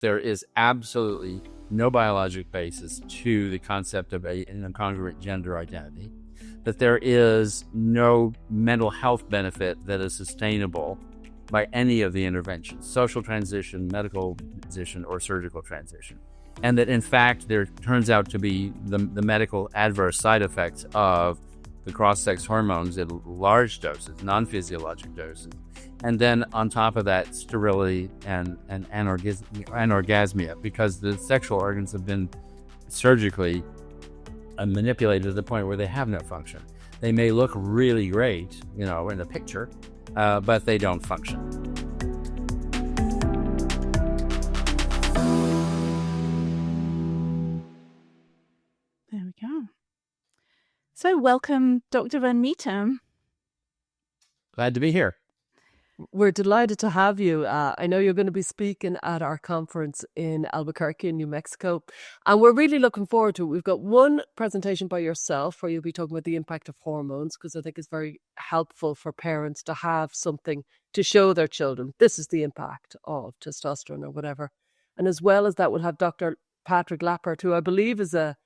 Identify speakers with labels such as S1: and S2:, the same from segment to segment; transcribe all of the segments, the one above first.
S1: there is absolutely no biologic basis to the concept of an incongruent gender identity, that there is no mental health benefit that is sustainable by any of the interventions, social transition, medical transition, or surgical transition. And that, in fact, there turns out to be the medical adverse side effects of the cross-sex hormones at large doses, non-physiologic doses. And then on top of that, sterility and anorgasmia, because the sexual organs have been surgically manipulated to the point where they have no function. They may look really great, in the picture, but they don't function.
S2: There we go. So welcome, Dr. Van Meter.
S1: Glad to be here.
S3: We're delighted to have you. I know you're going to be speaking at our conference in Albuquerque in New Mexico, and we're really looking forward to it. We've got one presentation by yourself where you'll be talking about the impact of hormones, because I think it's very helpful for parents to have something to show their children. This is the impact of testosterone or whatever. And as well as that, we'll have Dr. Patrick Lappert, who I believe is an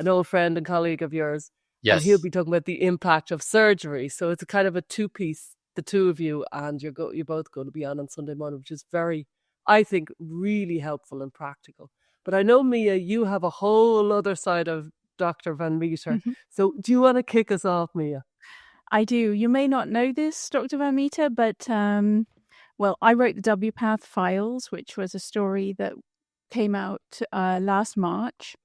S3: old friend and colleague of yours.
S1: Yes.
S3: And he'll be talking about the impact of surgery. So it's a kind of a two-piece, the two of you, and you're both going to be on Sunday morning, which is very, I think, really helpful and practical. But I know, Mia, you have a whole other side of Dr. Van Meter.
S2: Mm-hmm.
S3: So do you want to kick us off, Mia?
S2: I do. You may not know this, Dr. Van Meter, but, I wrote the WPATH files, which was a story that came out last March.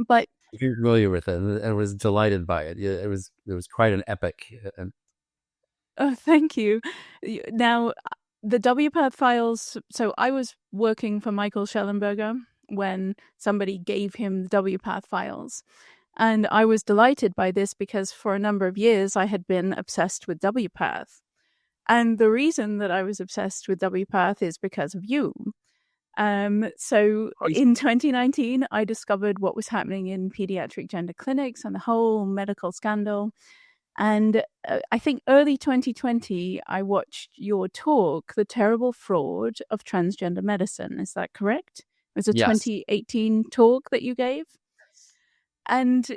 S2: But
S1: if you're familiar with it, I was delighted by it. It was quite an epic.
S2: Oh, thank you. Now, the WPATH files, so I was working for Michael Schellenberger when somebody gave him the WPATH files. And I was delighted by this because for a number of years I had been obsessed with WPATH. And the reason that I was obsessed with WPATH is because of you. So in 2019, I discovered what was happening in pediatric gender clinics and the whole medical scandal. And I think early 2020, I watched your talk, The Terrible Fraud of Transgender Medicine. Is that correct? It was a 2018 talk that you gave. And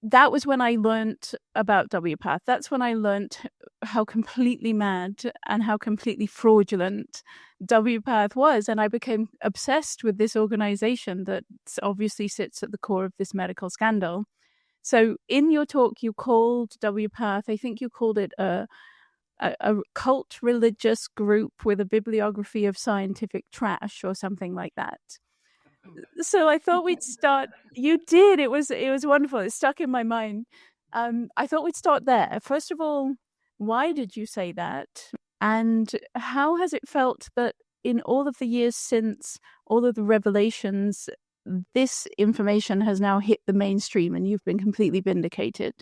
S2: that was when I learned about WPATH. That's when I learned how completely mad and how completely fraudulent WPATH was. And I became obsessed with this organization that obviously sits at the core of this medical scandal. So in your talk, you called WPATH, I think you called it a cult religious group with a bibliography of scientific trash or something like that. So I thought we'd start. You did. It was wonderful. It stuck in my mind. I thought we'd start there. First of all, why did you say that? And how has it felt that in all of the years since all of the revelations, this information has now hit the mainstream and you've been completely vindicated?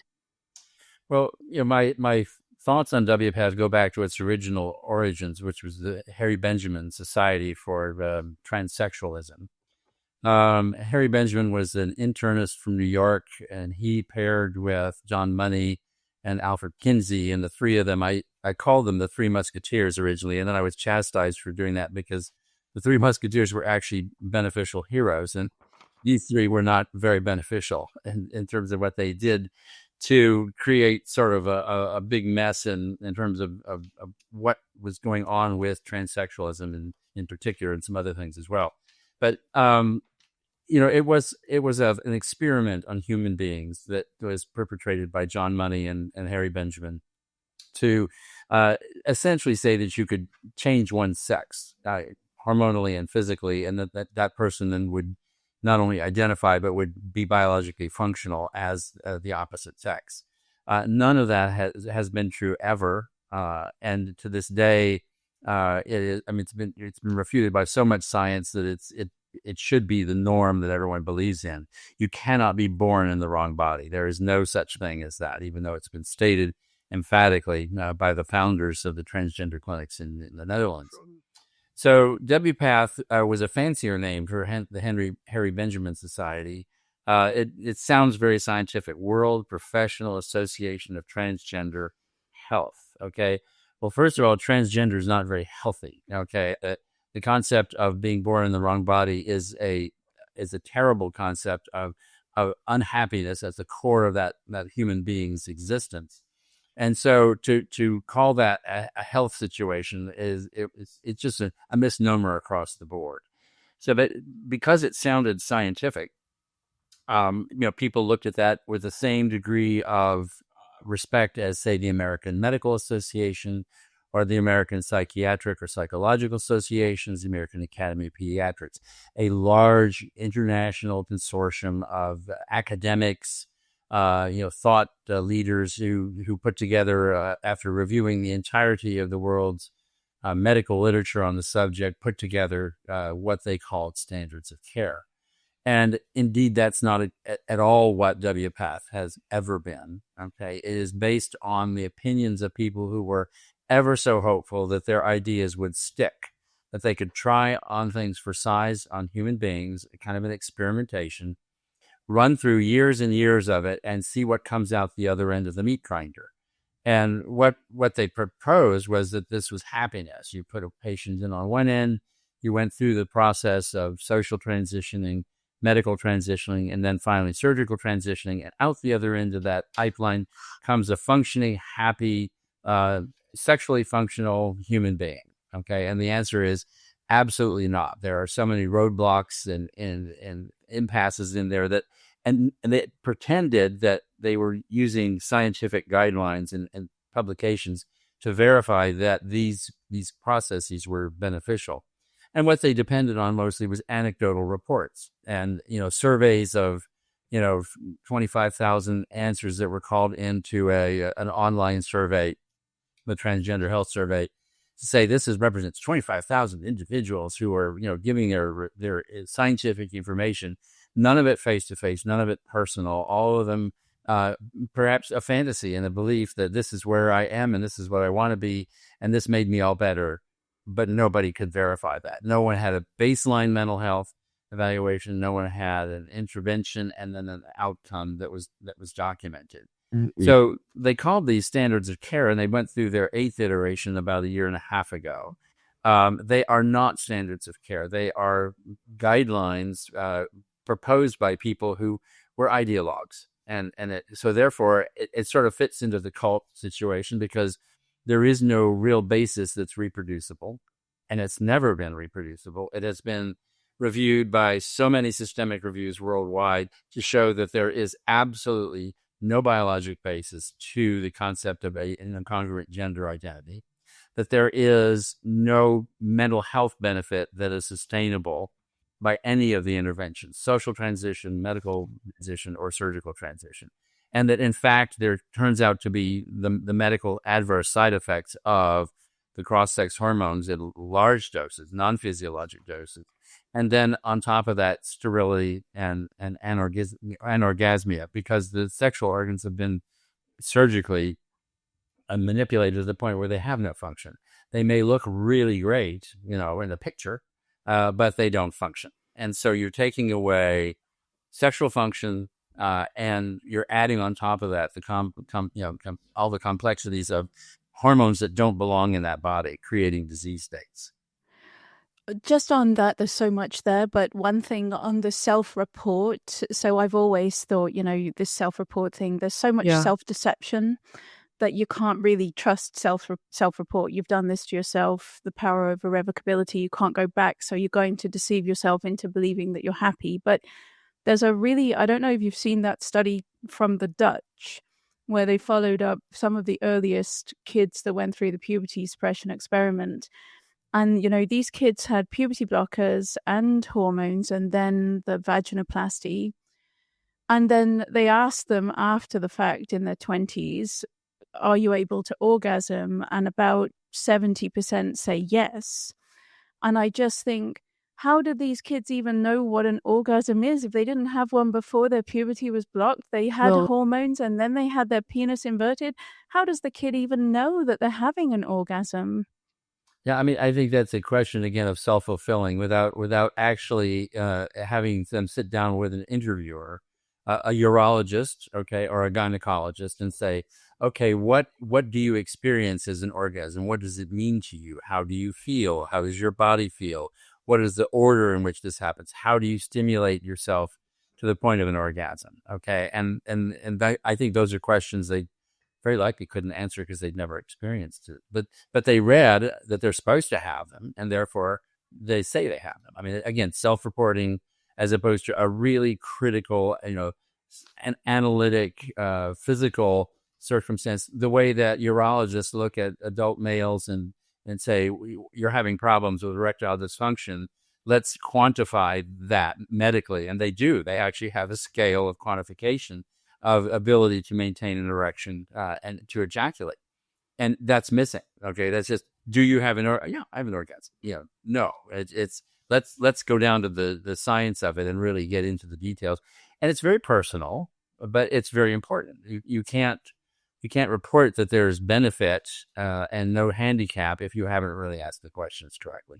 S1: Well, my thoughts on WPATH go back to its original origins, which was the Harry Benjamin Society for Transsexualism. Harry Benjamin was an internist from New York, and he paired with John Money and Alfred Kinsey, and the three of them, I called them the Three Musketeers originally, and then I was chastised for doing that because the Three Musketeers were actually beneficial heroes, and these three were not very beneficial in terms of what they did to create sort of a big mess in terms of what was going on with transsexualism in particular, and some other things as well. But it was an experiment on human beings that was perpetrated by John Money and Harry Benjamin to essentially say that you could change one's sex hormonally and physically, and that person then would not only identify but would be biologically functional as the opposite sex. None of that has been true ever, and to this day, it's been refuted by so much science that it should be the norm that everyone believes in. You cannot be born in the wrong body. There is no such thing as that, even though it's been stated emphatically by the founders of the transgender clinics in the Netherlands. So WPATH was a fancier name for the Harry Benjamin Society. It sounds very scientific. World Professional Association of Transgender Health. Okay. Well, first of all, transgender is not very healthy. Okay. The the concept of being born in the wrong body is a terrible concept of unhappiness at the core of that human being's existence. And so to call that a health situation it's just a misnomer across the board. So that because it sounded scientific, people looked at that with the same degree of respect as, say, the American Medical Association or the American Psychiatric or Psychological Associations, the American Academy of Pediatrics, a large international consortium of academics, thought leaders who put together, after reviewing the entirety of the world's medical literature on the subject, put together what they called standards of care. And indeed, that's not at all what WPATH has ever been. Okay, it is based on the opinions of people who were ever so hopeful that their ideas would stick, that they could try on things for size on human beings, kind of an experimentation, run through years and years of it, and see what comes out the other end of the meat grinder. And what they proposed was that this was happiness. You put a patient in on one end, you went through the process of social transitioning, medical transitioning, and then finally surgical transitioning. And out the other end of that pipeline comes a functioning, happy, sexually functional human being. Okay. And the answer is absolutely not. There are so many roadblocks and impasses in there that, and they pretended that they were using scientific guidelines and publications to verify that these processes were beneficial. And what they depended on mostly was anecdotal reports and, surveys of, 25,000 answers that were called into an online survey, the Transgender Health Survey, to say this represents 25,000 individuals who are, giving their scientific information, none of it face-to-face, none of it personal, all of them perhaps a fantasy and a belief that this is where I am and this is what I want to be and this made me all better. But nobody could verify that. No one had a baseline mental health evaluation. No one had an intervention and then an outcome that was documented. Mm-hmm. So they called these standards of care, and they went through their 8th iteration about a year and a half ago. They are not standards of care. They are guidelines proposed by people who were ideologues. So therefore, it sort of fits into the cult situation because there is no real basis that's reproducible, and it's never been reproducible. It has been reviewed by so many systemic reviews worldwide to show that there is absolutely no biologic basis to the concept of an incongruent gender identity, that there is no mental health benefit that is sustainable by any of the interventions, social transition, medical transition, or surgical transition. And that, in fact, there turns out to be the medical adverse side effects of the cross-sex hormones in large doses, non-physiologic doses. And then on top of that, sterility and anorgasmia, because the sexual organs have been surgically manipulated to the point where they have no function. They may look really great, in the picture, but they don't function. And so you're taking away sexual function, and you're adding on top of that all the complexities of hormones that don't belong in that body, creating disease states.
S2: Just on that, there's so much there, but one thing on the self-report. So I've always thought, this self-report thing, there's so much self-deception that you can't really trust self-report. You've done this to yourself, the power of irrevocability, you can't go back. So you're going to deceive yourself into believing that you're happy. But there's I don't know if you've seen that study from the Dutch, where they followed up some of the earliest kids that went through the puberty suppression experiment. And, these kids had puberty blockers and hormones and then the vaginoplasty. And then they asked them after the fact in their 20s, are you able to orgasm? And about 70% say yes. And I just think, how did these kids even know what an orgasm is? If they didn't have one before their puberty was blocked, they had hormones and then they had their penis inverted. How does the kid even know that they're having an orgasm?
S1: Yeah, I think that's a question, again, of self-fulfilling without actually having them sit down with an interviewer a urologist, okay, or a gynecologist and say, okay, what do you experience as an orgasm? What does it mean to you? How do you feel? How does your body feel? What is the order in which this happens? How do you stimulate yourself to the point of an orgasm? Okay, and I think those are questions they very likely couldn't answer because they'd never experienced it. But they read that they're supposed to have them, and therefore they say they have them. I mean, again, self-reporting as opposed to a really critical, an analytic, physical circumstance. The way that urologists look at adult males and say, you're having problems with erectile dysfunction, let's quantify that medically. And they do. They actually have a scale of quantification of ability to maintain an erection and to ejaculate. And that's missing. Okay, that's just, do you have yeah, I have an orgasm. No, it's let's go down to the science of it and really get into the details. And it's very personal, but it's very important. You can't report that there's benefit and no handicap if you haven't really asked the questions correctly.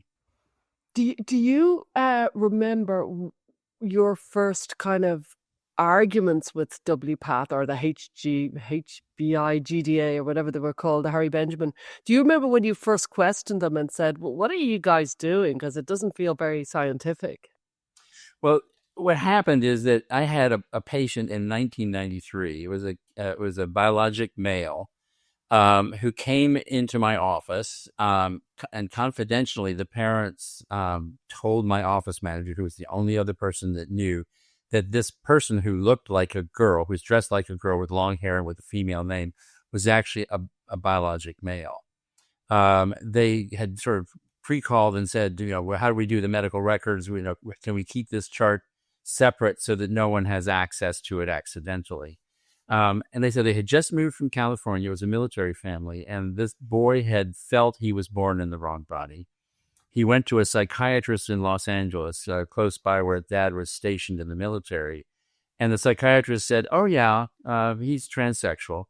S3: Do you remember your first kind of arguments with WPATH or the HBIGDA or whatever they were called, the Harry Benjamin? Do you remember when you first questioned them and said, well, what are you guys doing? Because it doesn't feel very scientific.
S1: Well, what happened is that I had a patient in 1993. It was a biologic male who came into my office, and confidentially, the parents told my office manager, who was the only other person that knew, that this person who looked like a girl, who was dressed like a girl with long hair and with a female name, was actually a biologic male. They had sort of pre-called and said, well, how do we do the medical records? Can we keep this chart separate so that no one has access to it accidentally? And they said they had just moved from California. It was a military family, and this boy had felt he was born in the wrong body. He went to a psychiatrist in Los Angeles, close by where Dad was stationed in the military. And the psychiatrist said, oh, yeah, he's transsexual.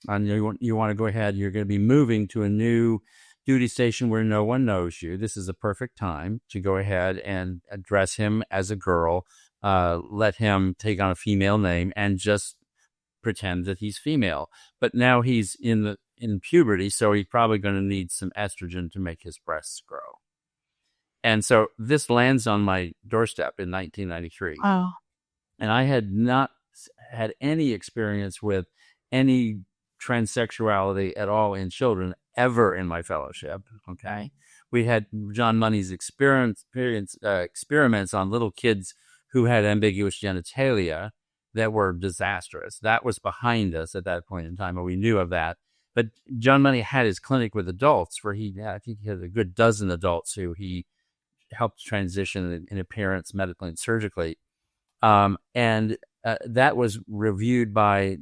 S1: And you want to go ahead. You're going to be moving to a new duty station where no one knows you. This is a perfect time to go ahead and address him as a girl, let him take on a female name, and just pretend that he's female. But now he's in puberty, so he's probably going to need some estrogen to make his breasts grow. And so this lands on my doorstep in 1993.
S2: Oh.
S1: And I had not had any experience with any transsexuality at all in children ever in my fellowship. Okay. We had John Money's experiments on little kids who had ambiguous genitalia that were disastrous. That was behind us at that point in time, and we knew of that. But John Money had his clinic with adults where I think he had a good dozen adults who he helped transition in appearance medically and surgically. And that was reviewed by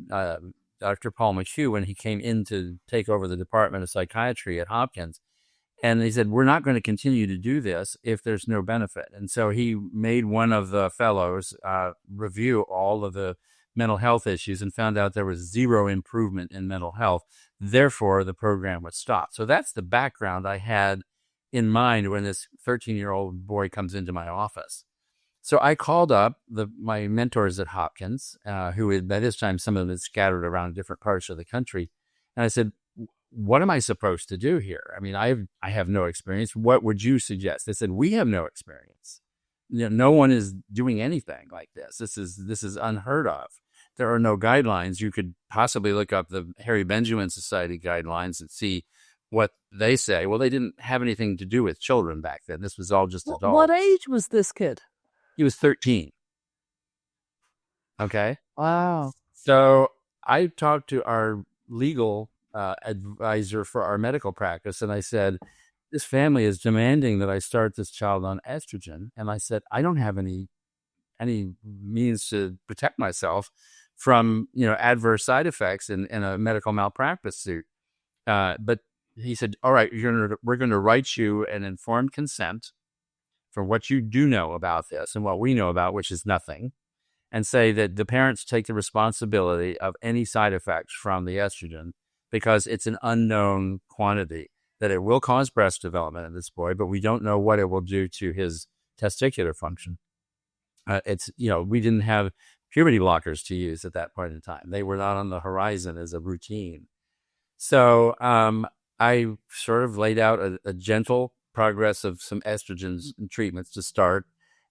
S1: Dr. Paul McHugh when he came in to take over the Department of Psychiatry at Hopkins. And he said, we're not going to continue to do this if there's no benefit. And so he made one of the fellows review all of the mental health issues and found out there was zero improvement in mental health. Therefore, the program was stopped. So that's the background I had in mind when this 13-year-old boy comes into my office. So I called up my mentors at Hopkins, who had, by this time, some of them had scattered around different parts of the country. And I said, what am I supposed to do here? I mean, I have no experience. What would you suggest? They said, we have no experience. No one is doing anything like this. This is unheard of. There are no guidelines. You could possibly look up the Harry Benjamin Society guidelines and see what they say. Well, they didn't have anything to do with children back then. This was all just adults.
S3: What age was this kid?
S1: He was 13. Okay.
S3: Wow.
S1: So I talked to our legal advisor for our medical practice, and I said, this family is demanding that I start this child on estrogen. And I said, I don't have any means to protect myself from, adverse side effects in a medical malpractice suit. But he said, all right, we're going to write you an informed consent for what you do know about this and what we know about, which is nothing, and say that the parents take the responsibility of any side effects from the estrogen because it's an unknown quantity, that it will cause breast development in this boy, but we don't know what it will do to his testicular function. We didn't have puberty blockers to use at that point in time. They were not on the horizon as a routine. So I sort of laid out a gentle progress of some estrogens and treatments to start.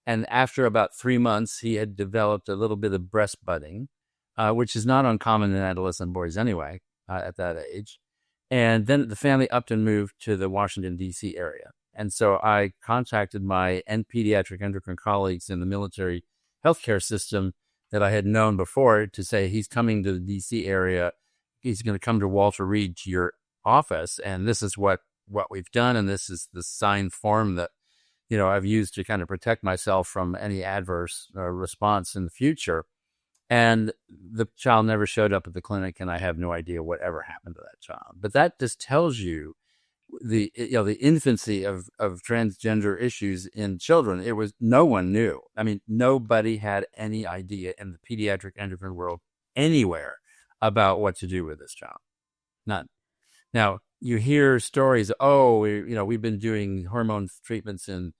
S1: And after about 3 months, he had developed a little bit of breast budding, which is not uncommon in adolescent boys anyway, at that age. And then the family upped and moved to the Washington, D.C. area. And so I contacted my pediatric endocrine colleagues in the military healthcare system that I had known before to say, he's coming to the D.C. area. He's going to come to Walter Reed to your office. And this is what we've done. And this is the signed form that, I've used to kind of protect myself from any adverse response in the future. And the child never showed up at the clinic, and I have no idea what ever happened to that child. But that just tells you the infancy of transgender issues in children. It was, no one knew. I mean, nobody had any idea in the pediatric endocrine world anywhere about what to do with this child. None. Now, you hear stories, we've been doing hormone treatments in,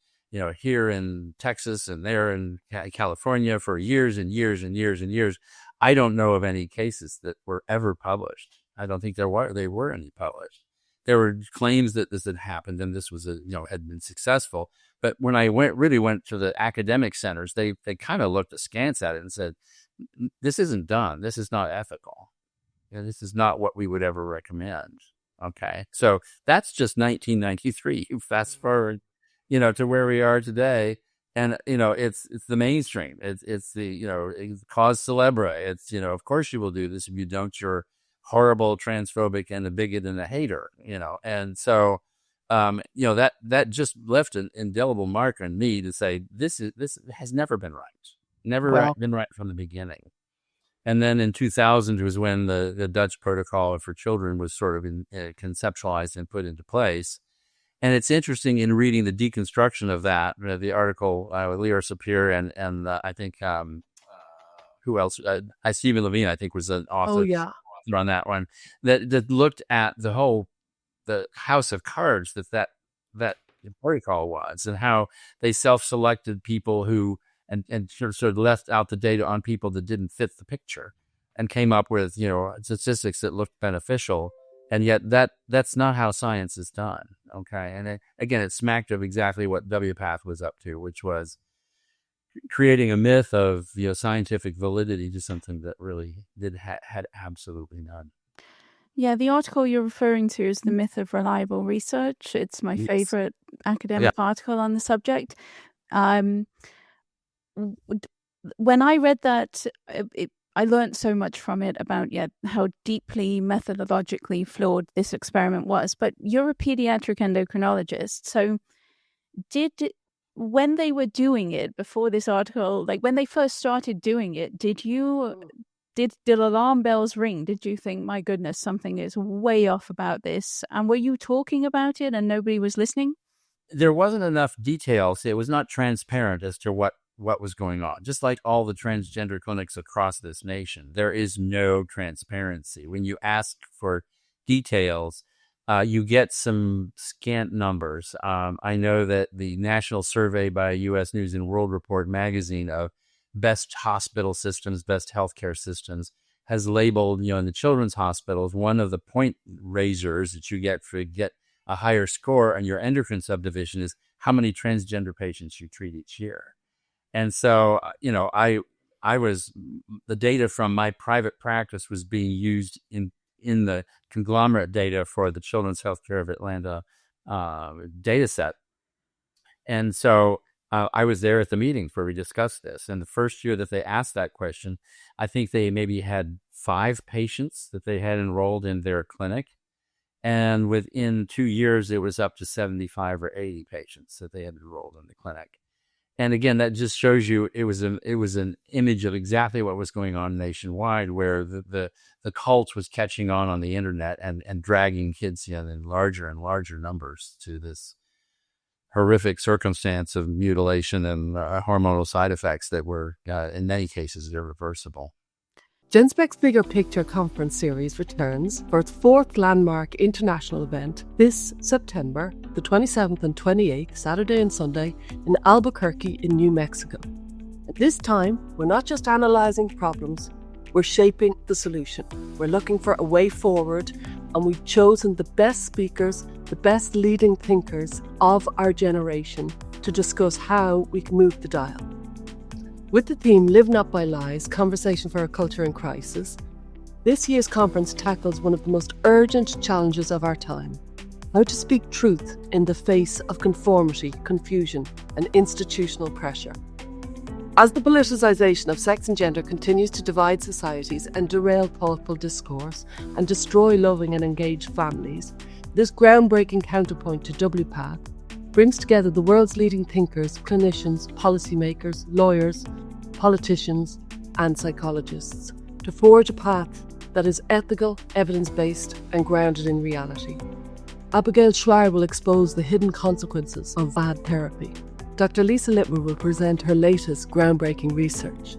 S1: here in Texas and there in California for years and years and years and years. I don't know of any cases that were ever published. I don't think they were any published. There were claims that this had happened and this was had been successful. But when I went to the academic centers, they kind of looked askance at it and said, this isn't done. This is not ethical. This is not what we would ever recommend. Okay. So that's just 1993. You fast forward, to where we are today. And, it's the mainstream. It's the, it's cause célèbre. It's, of course you will do this. If you don't, you're horrible, transphobic, and a bigot and a hater, And so, that just left an indelible mark on me to say, this has never been right. Never been right from the beginning. And then in 2000 was when the Dutch Protocol for Children was sort of conceptualized and put into place. And it's interesting in reading the deconstruction of that, the article with Leora Sapir and I think, who else? Stephen Levine, I think, was an author on that one, that looked at the house of cards that protocol was, and how they self-selected people who and sort of left out the data on people that didn't fit the picture, and came up with statistics that looked beneficial. And yet that's not how science is done. Okay. And it smacked of exactly what WPATH was up to, which was creating a myth of scientific validity to something that really had absolutely none.
S2: Yeah, the article you're referring to is The Myth of Reliable Research. It's my favorite academic article on the subject. When I read that, I learned so much from it about how deeply methodologically flawed this experiment was. But you're a pediatric endocrinologist, so when they were doing it before this article, like when they first started doing it, did alarm bells ring? Did you think, my goodness, something is way off about this? And were you talking about it and nobody was listening?
S1: There wasn't enough details. It was not transparent as to what was going on. Just like all the transgender clinics across this nation, there is no transparency. When you ask for details, you get some scant numbers. I know that the national survey by U.S. News and World Report magazine of best hospital systems, best healthcare systems, has labeled, in the children's hospitals, one of the point raisers that you get to get a higher score on your endocrine subdivision is how many transgender patients you treat each year. And so, the data from my private practice was being used in the conglomerate data for the Children's Healthcare of Atlanta data set. And so I was there at the meetings where we discussed this. And the first year that they asked that question, I think they maybe had 5 patients that they had enrolled in their clinic. And within 2 years, it was up to 75 or 80 patients that they had enrolled in the clinic. And again, that just shows you it was an image of exactly what was going on nationwide, where the cult was catching on the internet and dragging kids in larger and larger numbers to this horrific circumstance of mutilation and hormonal side effects that were, in many cases, irreversible.
S3: GenSpec's Bigger Picture Conference Series returns for its 4th landmark international event this September, the 27th and 28th, Saturday and Sunday, in Albuquerque in New Mexico. An This time, we're not just analysing problems, we're shaping the solution. We're looking for a way forward, and we've chosen the best speakers, the best leading thinkers of our generation to discuss how we can move the dial. With the theme Live Not by Lies, Conversation for a Culture in Crisis, this year's conference tackles one of the most urgent challenges of our time: how to speak truth in the face of conformity, confusion, and institutional pressure. As the politicisation of sex and gender continues to divide societies and derail thoughtful discourse and destroy loving and engaged families, this groundbreaking counterpoint to WPATH brings together the world's leading thinkers, clinicians, policymakers, lawyers, politicians, and psychologists to forge a path that is ethical, evidence-based, and grounded in reality. Abigail Schreier will expose the hidden consequences of bad therapy. Dr. Lisa Littmer will present her latest groundbreaking research.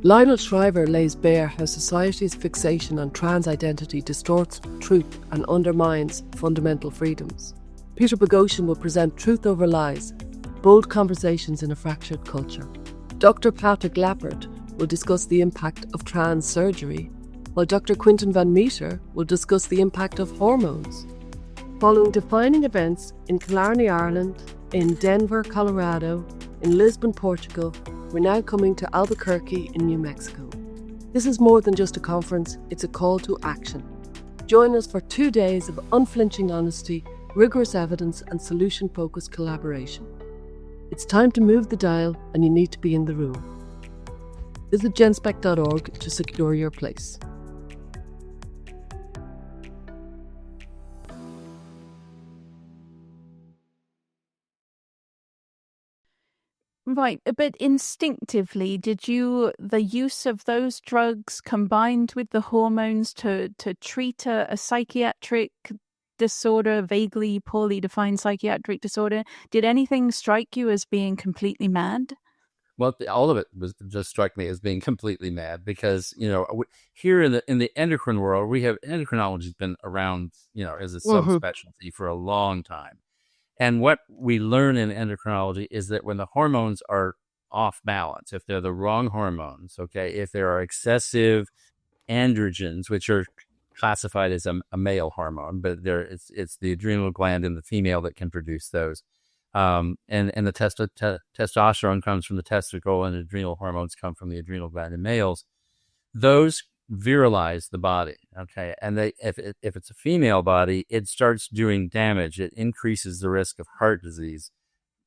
S3: Lionel Shriver lays bare how society's fixation on trans identity distorts truth and undermines fundamental freedoms. Peter Boghossian will present Truth Over Lies, Bold Conversations in a Fractured Culture. Dr. Patrick Lappert will discuss the impact of trans surgery, while Dr. Quentin Van Meter will discuss the impact of hormones. Following defining events in Killarney, Ireland, in Denver, Colorado, in Lisbon, Portugal, we're now coming to Albuquerque in New Mexico. This is more than just a conference, it's a call to action. Join us for 2 days of unflinching honesty, rigorous evidence, and solution-focused collaboration. It's time to move the dial, and you need to be in the room. Visit genspec.org to secure your place.
S2: Right, but instinctively, the use of those drugs combined with the hormones to treat a psychiatric disorder, vaguely poorly defined psychiatric disorder, did anything strike you as being completely mad?
S1: Well, all of it just struck me as being completely mad because, here in the endocrine world, endocrinology has been around, as a subspecialty for a long time. And what we learn in endocrinology is that when the hormones are off balance, if they're the wrong hormones, if there are excessive androgens, which are classified as a male hormone, but it's the adrenal gland in the female that can produce those. And the testosterone comes from the testicle, and adrenal hormones come from the adrenal gland in males. Those virilize the body, and if it's a female body, it starts doing damage. It increases the risk of heart disease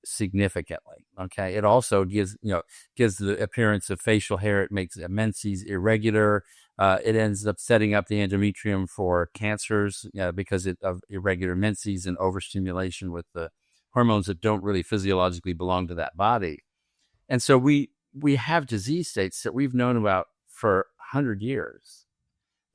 S1: significantly. It also gives the appearance of facial hair. It makes menses irregular. It ends up setting up the endometrium for cancers because of irregular menses and overstimulation with the hormones that don't really physiologically belong to that body. And so we have disease states that we've known about for 100 years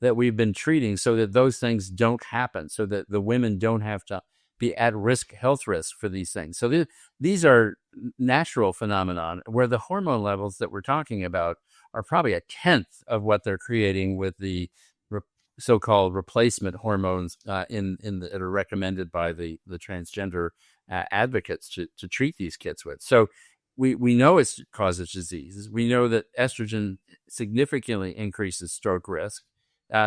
S1: that we've been treating so that those things don't happen, so that the women don't have to be at risk, health risk for these things. So these are natural phenomenon where the hormone levels that we're talking about are probably 1/10 of what they're creating with the so-called replacement hormones that are recommended by the transgender advocates to treat these kids with. So we know it causes diseases. We know that estrogen significantly increases stroke risk.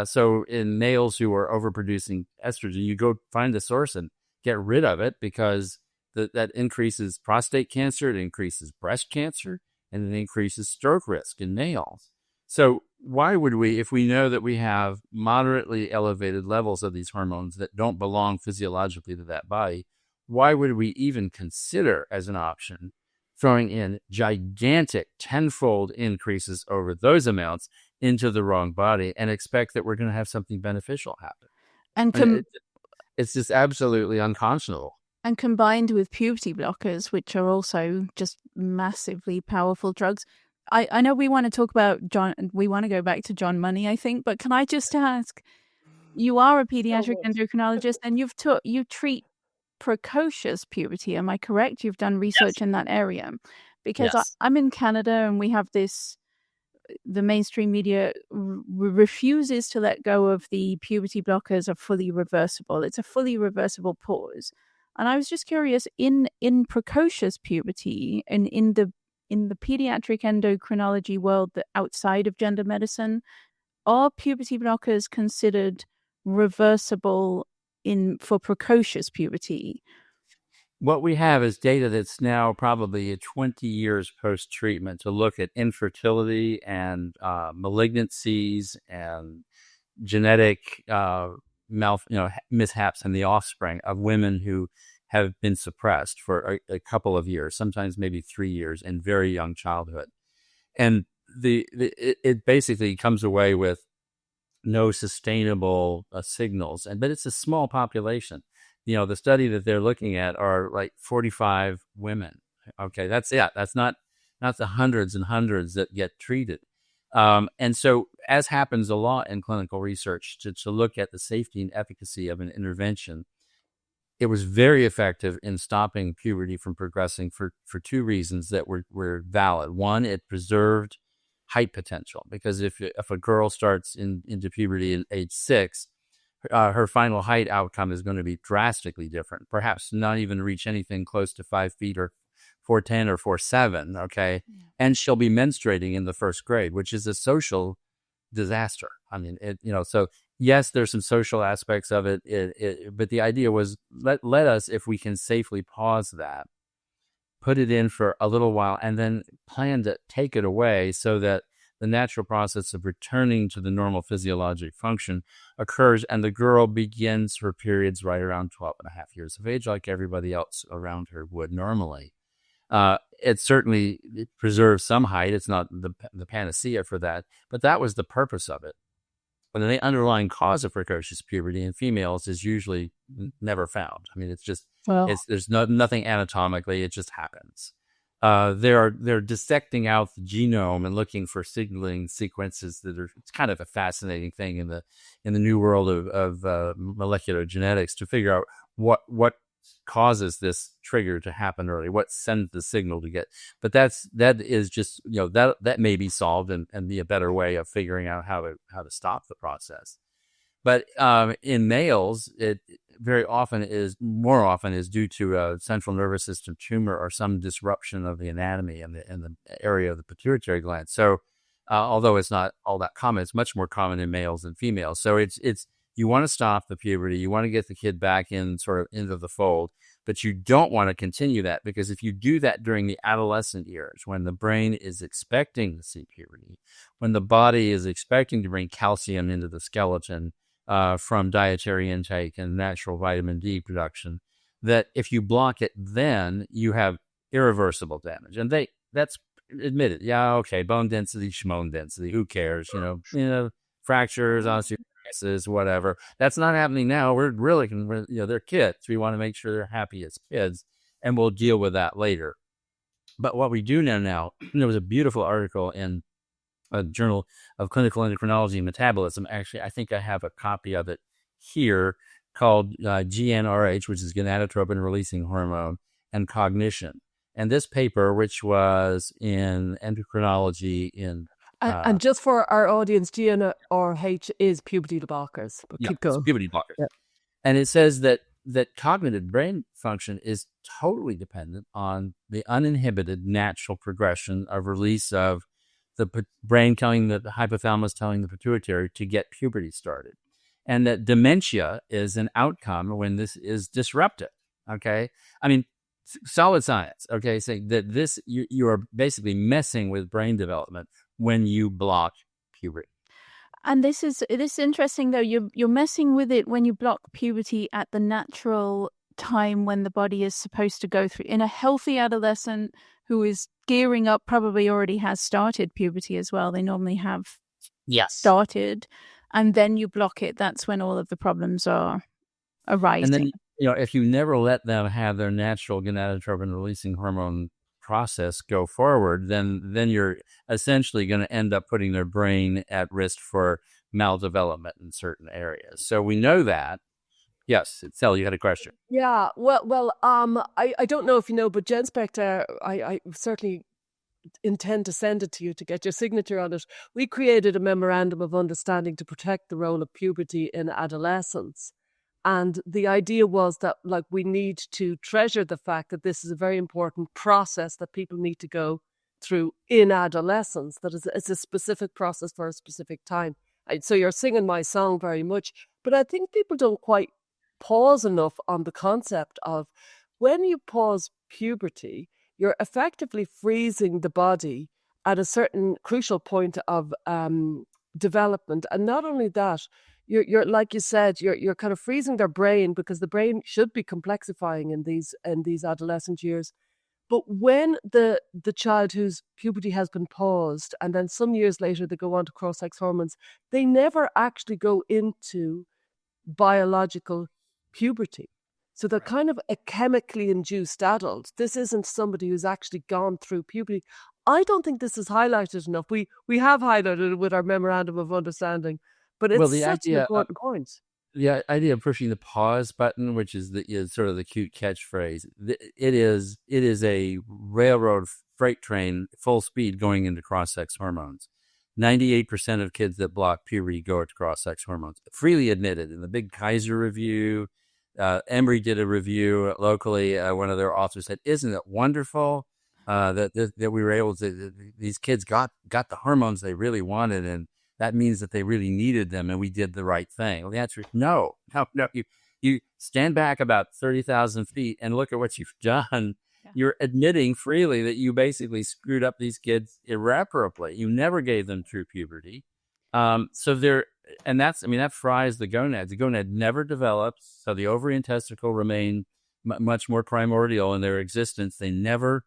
S1: So in males who are overproducing estrogen, you go find the source and get rid of it because that increases prostate cancer, it increases breast cancer, and it increases stroke risk in males. So why would we, if we know that we have moderately elevated levels of these hormones that don't belong physiologically to that body, why would we even consider as an option throwing in gigantic 10-fold increases over those amounts into the wrong body and expect that we're going to have something beneficial happen?
S2: And
S1: it's just absolutely unconscionable.
S2: And combined with puberty blockers, which are also just massively powerful drugs. I know we want to talk about John, we want to go back to John Money, I think, but can I just ask, you are a pediatric endocrinologist and you treat precocious puberty, am I correct? You've done research in that area. Because I'm in Canada and we have the mainstream media refuses to let go of the puberty blockers are fully reversible. It's a fully reversible pause. And I was just curious, in precocious puberty and in the in the pediatric endocrinology world that outside of gender medicine, are puberty blockers considered reversible for precocious puberty?
S1: What we have is data that's now probably 20 years post-treatment to look at infertility and malignancies and genetic mishaps in the offspring of women who have been suppressed for a couple of years, sometimes maybe 3 years in very young childhood. And it basically comes away with no sustainable signals, but it's a small population. The study that they're looking at are like 45 women. Okay, that's not the hundreds and hundreds that get treated. And so, as happens a lot in clinical research, to look at the safety and efficacy of an intervention, it was very effective in stopping puberty from progressing for two reasons that were valid. One, it preserved height potential, because if a girl starts into puberty at age 6, her final height outcome is going to be drastically different, perhaps not even reach anything close to 5 feet or 4'10" or 4'7", okay? Yeah. And she'll be menstruating in the first grade, which is a social disaster. I mean, so yes, there's some social aspects of it, but the idea was let us, if we can safely pause that, put it in for a little while, and then plan to take it away so that the natural process of returning to the normal physiologic function occurs, and the girl begins her periods right around 12 and a half years of age, like everybody else around her would normally. It certainly preserves some height. It's not the panacea for that, but that was the purpose of it. But the underlying cause of precocious puberty in females is usually never found. I mean, there's nothing anatomically. It just happens. They're dissecting out the genome and looking for signaling sequences it's kind of a fascinating thing in the new world of molecular genetics, to figure out what causes this trigger to happen early, what sends the signal to get. But that is just, that may be solved and be a better way of figuring out how to stop the process. But in males, it more often is due to a central nervous system tumor or some disruption of the anatomy in the area of the pituitary gland. So although it's not all that common, it's much more common in males than females. So it's you want to stop the puberty, you want to get the kid back into the fold, but you don't want to continue that, because if you do that during the adolescent years, when the brain is expecting to see puberty, when the body is expecting to bring calcium into the skeleton from dietary intake and natural vitamin D production, that if you block it, then you have irreversible damage. And that's admitted. Yeah, okay, bone density, schmone density, who cares? Fractures, osteoporosis, whatever. That's not happening now. We're really, they're kids. We want to make sure they're happy as kids, and we'll deal with that later. But what we do now, there was a beautiful article in a Journal of Clinical Endocrinology and Metabolism. Actually, I think I have a copy of it here, called GnRH, which is gonadotropin releasing hormone, and cognition. And this paper, which was in endocrinology
S3: and just for our audience, GnRH is puberty blockers. But keep going.
S1: It's puberty blockers.
S3: Yeah.
S1: And it says that cognitive brain function is totally dependent on the uninhibited natural progression of release of the brain telling the hypothalamus telling the pituitary to get puberty started. And that dementia is an outcome when this is disrupted. Okay. I mean, solid science. Okay. Saying that you are basically messing with brain development when you block puberty.
S2: And this is interesting, though. You're messing with it when you block puberty at the natural time when the body is supposed to go through. In a healthy adolescent who is gearing up, probably already has started puberty as well. They normally have started, and then you block it. That's when all of the problems are arising.
S1: And then, if you never let them have their natural gonadotropin releasing hormone process go forward, then you're essentially going to end up putting their brain at risk for maldevelopment in certain areas. So we know that. Yes, Sel, you had a question.
S3: Yeah, well, I don't know if you know, but Jen Spector, I certainly intend to send it to you to get your signature on it. We created a memorandum of understanding to protect the role of puberty in adolescence. And the idea was that, we need to treasure the fact that this is a very important process that people need to go through in adolescence, that it's a specific process for a specific time. So you're singing my song very much, but I think people don't quite pause enough on the concept of when you pause puberty, you're effectively freezing the body at a certain crucial point of development. And not only that, you're like you said, you're kind of freezing their brain, because the brain should be complexifying in these adolescent years. But when the child whose puberty has been paused, and then some years later they go on to cross-sex hormones, they never actually go into biological puberty. So they're kind of a chemically induced adult. This isn't somebody who's actually gone through puberty. I don't think this is highlighted enough. We have highlighted it with our memorandum of understanding, but it's such an important point.
S1: The idea of pushing the pause button, which is sort of the cute catchphrase, it is a railroad freight train full speed going into cross-sex hormones. 98% of kids that block puberty go to cross-sex hormones, freely admitted. In the big Kaiser review, Emory did a review locally. One of their authors said, "Isn't it wonderful that we were able to? These kids got the hormones they really wanted, and that means that they really needed them, and we did the right thing." Well, the answer is no. You stand back about 30,000 feet and look at what you've done. Yeah. You're admitting freely that you basically screwed up these kids irreparably. You never gave them true puberty. That fries the gonad. The gonad never develops, so the ovary and testicle remain much more primordial in their existence. They never,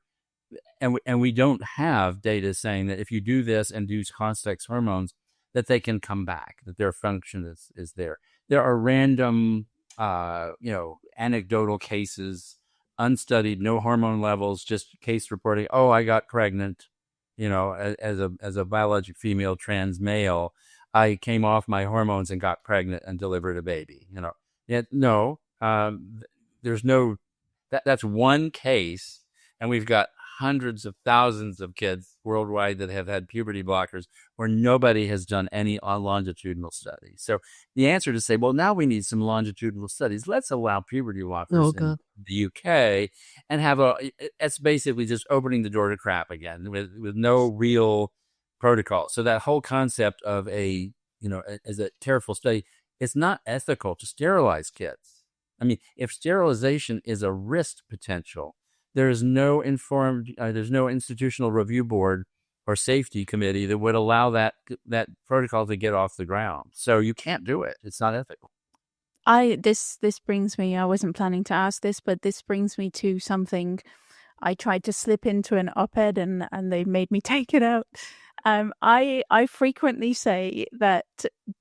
S1: and we don't have data saying that if you do this and do cross-sex hormones, that they can come back, that their function is there. There are random, anecdotal cases, unstudied, no hormone levels, just case reporting. Oh, I got pregnant, as a biologic female trans male. I came off my hormones and got pregnant and delivered a baby. There's no. That's one case, and we've got hundreds of thousands of kids worldwide that have had puberty blockers where nobody has done any longitudinal studies. So the answer to say, well, now we need some longitudinal studies. Let's allow puberty blockers in the UK and it's basically just opening the door to crap again with no real protocol. So that whole concept of as a careful study, it's not ethical to sterilize kids. I mean, if sterilization is a risk potential, there's no institutional review board or safety committee that would allow that protocol to get off the ground. So you can't do it. It's not ethical.
S2: This brings me, I wasn't planning to ask this, but this brings me to something I tried to slip into an op-ed and they made me take it out. I frequently say that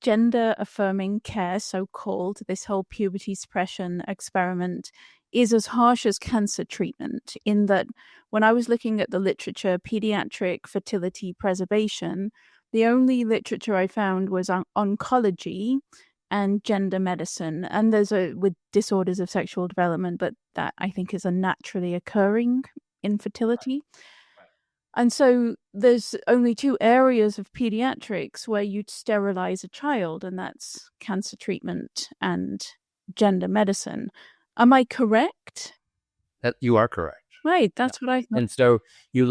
S2: gender affirming care, so-called, this whole puberty suppression experiment, is as harsh as cancer treatment, in that when I was looking at the literature, pediatric fertility preservation, the only literature I found was on oncology and gender medicine. And there's with disorders of sexual development, but that I think is a naturally occurring infertility. And so there's only two areas of pediatrics where you'd sterilize a child, and that's cancer treatment and gender medicine. Am I correct?
S1: That you are correct.
S2: Right, that's what I thought.
S1: And so you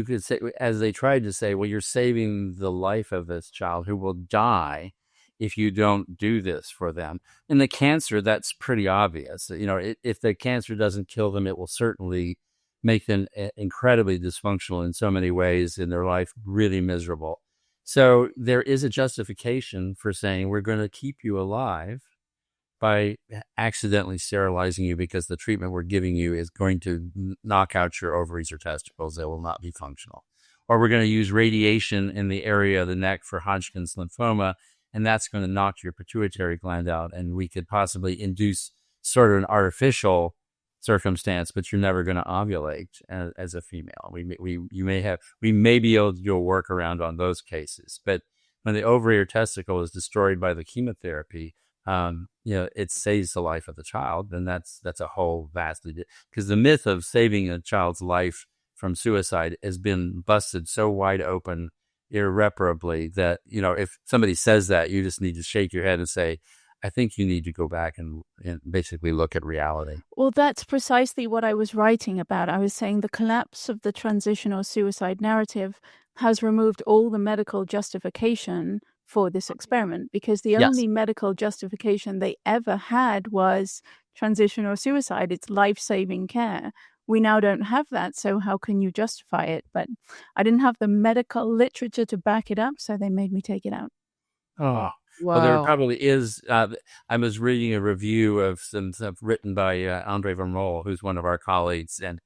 S1: could say, as they tried to say, well, you're saving the life of this child who will die if you don't do this for them. In the cancer, that's pretty obvious. If the cancer doesn't kill them, it will certainly make them incredibly dysfunctional in so many ways in their life, really miserable. So there is a justification for saying we're going to keep you alive by accidentally sterilizing you because the treatment we're giving you is going to knock out your ovaries or testicles. They will not be functional. Or we're going to use radiation in the area of the neck for Hodgkin's lymphoma, and that's going to knock your pituitary gland out, and we could possibly induce sort of an artificial circumstance, but you're never going to ovulate as a female. We may be able to do a workaround on those cases, but when the ovary or testicle is destroyed by the chemotherapy, it saves the life of the child, and that's a whole vastly, because the myth of saving a child's life from suicide has been busted so wide open irreparably that if somebody says that, you just need to shake your head and say, I think you need to go back and basically look at reality.
S2: Well, that's precisely what I was writing about. I was saying the collapse of the transitional suicide narrative has removed all the medical justification for this experiment, because the
S1: Yes.
S2: only medical justification they ever had was transitional suicide. It's life-saving care. We now don't have that, so how can you justify it? But I didn't have the medical literature to back it up, so they made me take it out.
S1: Oh, well, there
S3: Wow.
S1: probably is. I was reading a review of some stuff written by Andre Van Mol, who's one of our colleagues, and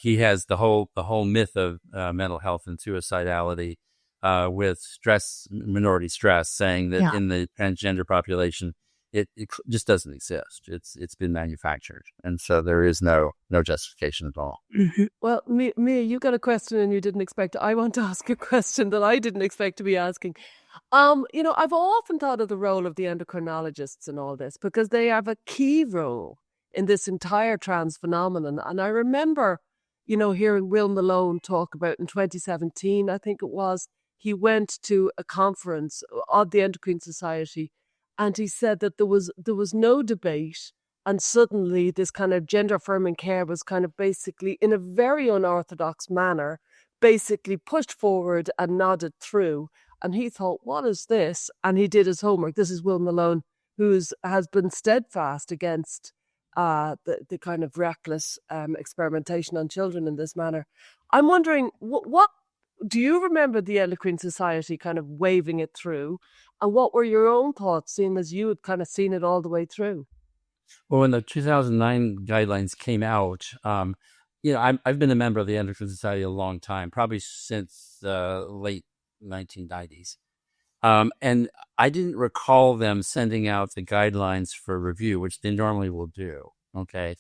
S1: he has the whole myth of mental health and suicidality with minority stress, saying that
S3: Yeah.
S1: in the transgender population, it just doesn't exist. It's been manufactured, and so there is no justification at all.
S3: Well, Mia, you got a question and you didn't expect. I want to ask a question that I didn't expect to be asking. I've often thought of the role of the endocrinologists in all this, because they have a key role in this entire trans phenomenon. And I remember, hearing Will Malone talk about in 2017, I think it was, he went to a conference of the Endocrine Society, and he said that there was no debate, and suddenly this kind of gender affirming care was kind of basically, in a very unorthodox manner, basically pushed forward and nodded through. And he thought, what is this? And he did his homework. This is Will Malone, who has been steadfast against the kind of reckless experimentation on children in this manner. I'm wondering, what do you remember the Endocrine Society kind of waving it through? And what were your own thoughts, seeing as you had kind of seen it all the way through?
S1: Well, when the 2009 guidelines came out, I've been a member of the Endocrine Society a long time, probably since the late 1990s. And I didn't recall them sending out the guidelines for review, which they normally will do. Okay.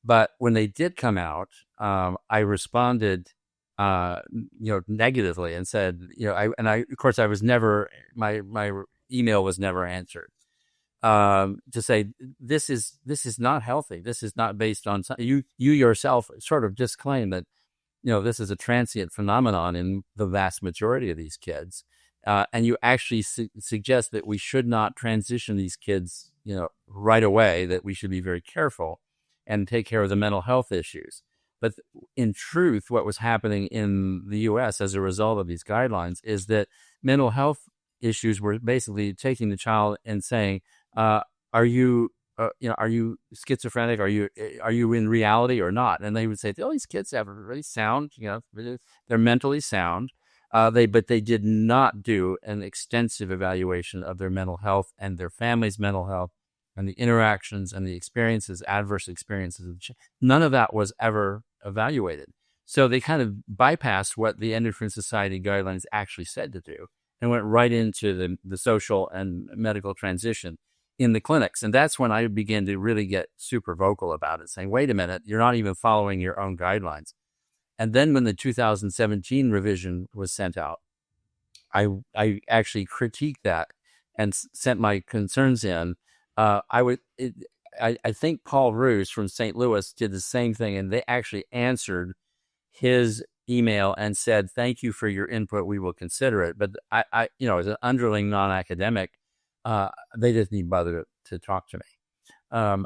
S1: But when they did come out, I responded, negatively and said, of course, I was never, my email was never answered. To say this is not healthy. This is not based on you yourself sort of disclaim that, this is a transient phenomenon in the vast majority of these kids. And you actually suggest that we should not transition these kids, right away, that we should be very careful and take care of the mental health issues. But in truth, what was happening in the U.S. as a result of these guidelines is that mental health issues were basically taking the child and saying, are you schizophrenic? Are you in reality or not? And they would say, oh, these kids have really sound, they're mentally sound. But they did not do an extensive evaluation of their mental health and their family's mental health and the interactions and the experiences, adverse experiences. None of that was ever evaluated. So they kind of bypassed what the Endocrine Society guidelines actually said to do and went right into the social and medical transition in the clinics. And that's when I began to really get super vocal about it, saying, wait a minute, you're not even following your own guidelines. And then when the 2017 revision was sent out, I actually critiqued that and sent my concerns in. I think Paul Roos from St. Louis did the same thing, and they actually answered his email and said, thank you for your input. We will consider it. But I as an underling non-academic, they didn't even bother to talk to me.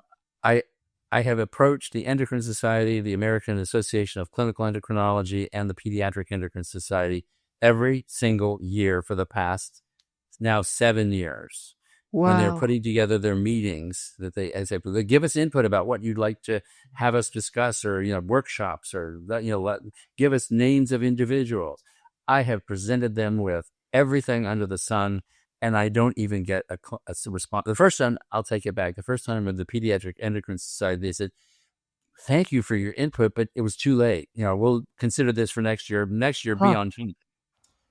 S1: I have approached the Endocrine Society, the American Association of Clinical Endocrinology, and the Pediatric Endocrine Society every single year for the past now 7 years.
S3: Wow.
S1: When they're putting together their meetings, that they give us input about what you'd like to have us discuss, or workshops, or give us names of individuals. I have presented them with everything under the sun, and I don't even get a response. The first time, I'll take it back. The first time with the Pediatric Endocrine Society, they said, thank you for your input, but it was too late. We'll consider this for next year. Next year, be on team.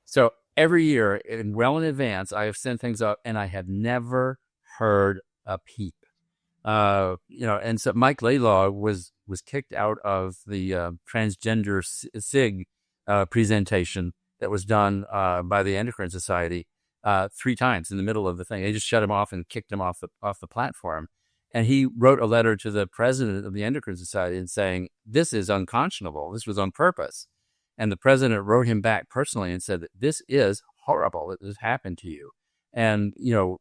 S1: So every year, well in advance, I have sent things up, and I have never heard a peep. And so Mike Laidlaw was kicked out of the transgender SIG presentation that was done by the Endocrine Society 3 times in the middle of the thing. They just shut him off and kicked him off the platform. And he wrote a letter to the president of the Endocrine Society and saying, this is unconscionable. This was on purpose. And the president wrote him back personally and said that this is horrible that this happened to you. And,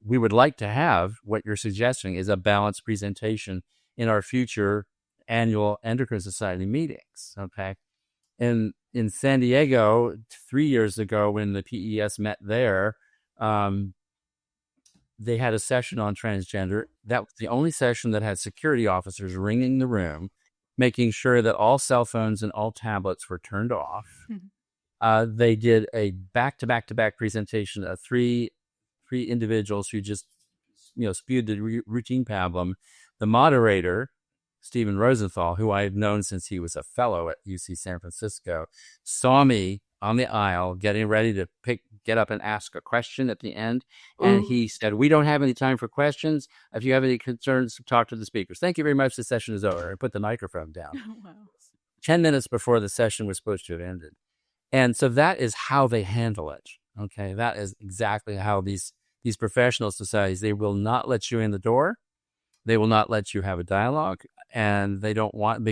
S1: we would like to have what you're suggesting is a balanced presentation in our future annual Endocrine Society meetings. Okay. And in San Diego, 3 years ago, when the PES met there, they had a session on transgender. That was the only session that had security officers ringing the room, making sure that all cell phones and all tablets were turned off. They did a back-to-back-to-back presentation of three individuals who just, spewed the routine pablum. The moderator, Stephen Rosenthal, who I had known since he was a fellow at UC San Francisco, saw me on the aisle getting ready to get up and ask a question at the end. And he said, "We don't have any time for questions. If you have any concerns, talk to the speakers. Thank you very much. The session is over." And put the microphone down. Wow. 10 minutes before the session was supposed to have ended. And so that is how they handle it. Okay. That is exactly how these professional societies, they will not let you in the door. They will not let you have a dialogue, and they don't want,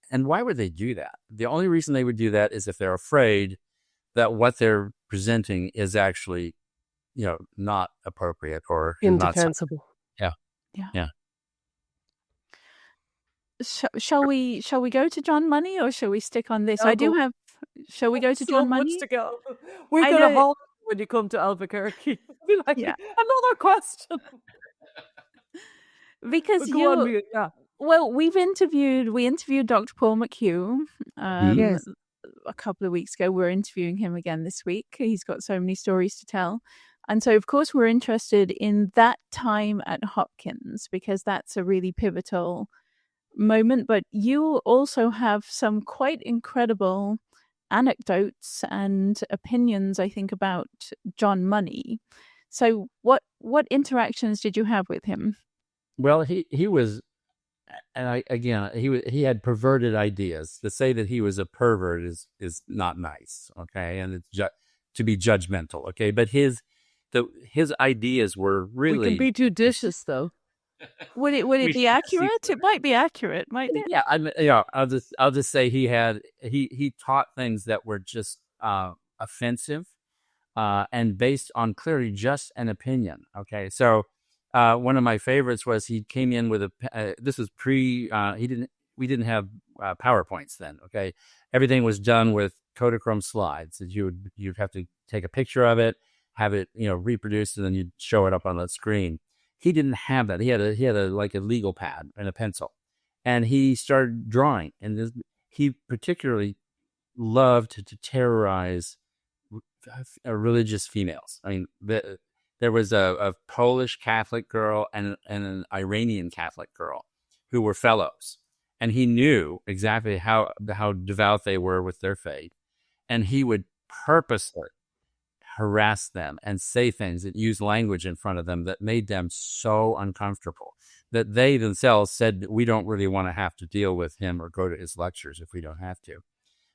S1: and why would they do that? The only reason they would do that is if they're afraid that what they're presenting is actually, not appropriate or
S3: indefensible.
S1: Yeah.
S2: Shall we go to John Money, or shall we stick on this? Shall we go to John Money?
S3: Much to go. We're going to hold when you come to Albuquerque. Be like, another question.
S2: Because we interviewed Dr. Paul McHugh a couple of weeks ago. We're interviewing him again this week. He's got so many stories to tell. And so, of course, we're interested in that time at Hopkins, because that's a really pivotal moment. But you also have some quite incredible anecdotes and opinions, I think, about John Money. So what interactions did you have with him?
S1: Well, he was, and he had perverted ideas. To say that he was a pervert is not nice, okay, and it's to be judgmental, okay. But his ideas were really.
S3: We can be judicious, though.
S2: Would it be accurate? It might be accurate, might be.
S1: Yeah, I'll just say he taught things that were just offensive, and based on clearly just an opinion. Okay, so. One of my favorites was he came in with this was we didn't have PowerPoints then. Okay. Everything was done with Kodachrome slides that you'd have to take a picture of it, have it, reproduced, and then you'd show it up on the screen. He didn't have that. He had a legal pad and a pencil, and he started drawing, and he particularly loved to terrorize religious females. I mean, there was a Polish Catholic girl and an Iranian Catholic girl who were fellows. And he knew exactly how devout they were with their faith. And he would purposely harass them and say things and use language in front of them that made them so uncomfortable that they themselves said, "We don't really want to have to deal with him or go to his lectures if we don't have to."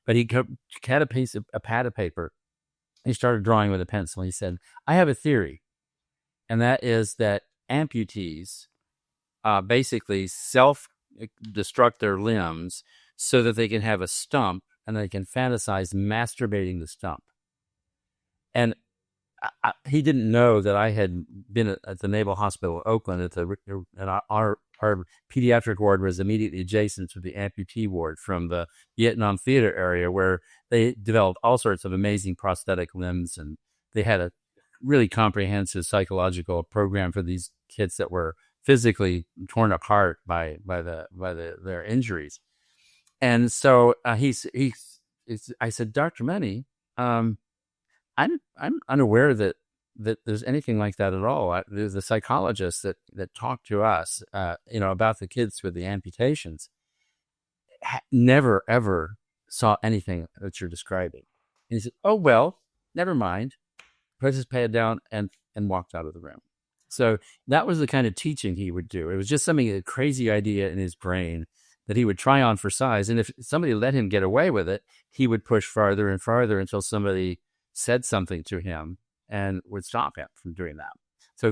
S1: But he had a pad of paper. He started drawing with a pencil. He said, "I have a theory. And that is that amputees basically self-destruct their limbs so that they can have a stump and they can fantasize masturbating the stump." And he didn't know that I had been at the Naval Hospital, Oakland, and our pediatric ward was immediately adjacent to the amputee ward from the Vietnam theater area, where they developed all sorts of amazing prosthetic limbs, and they had a really comprehensive psychological program for these kids that were physically torn apart by their injuries. And so I said, "Dr. Money, I'm unaware that there's anything like that at all. There's a psychologist that talked to us, about the kids with the amputations, never ever saw anything that you're describing." And he said, "Oh, well, never mind." Put his pad down and walked out of the room. So that was the kind of teaching he would do. It was just a crazy idea in his brain that he would try on for size. And if somebody let him get away with it, he would push farther and farther until somebody said something to him and would stop him from doing that. So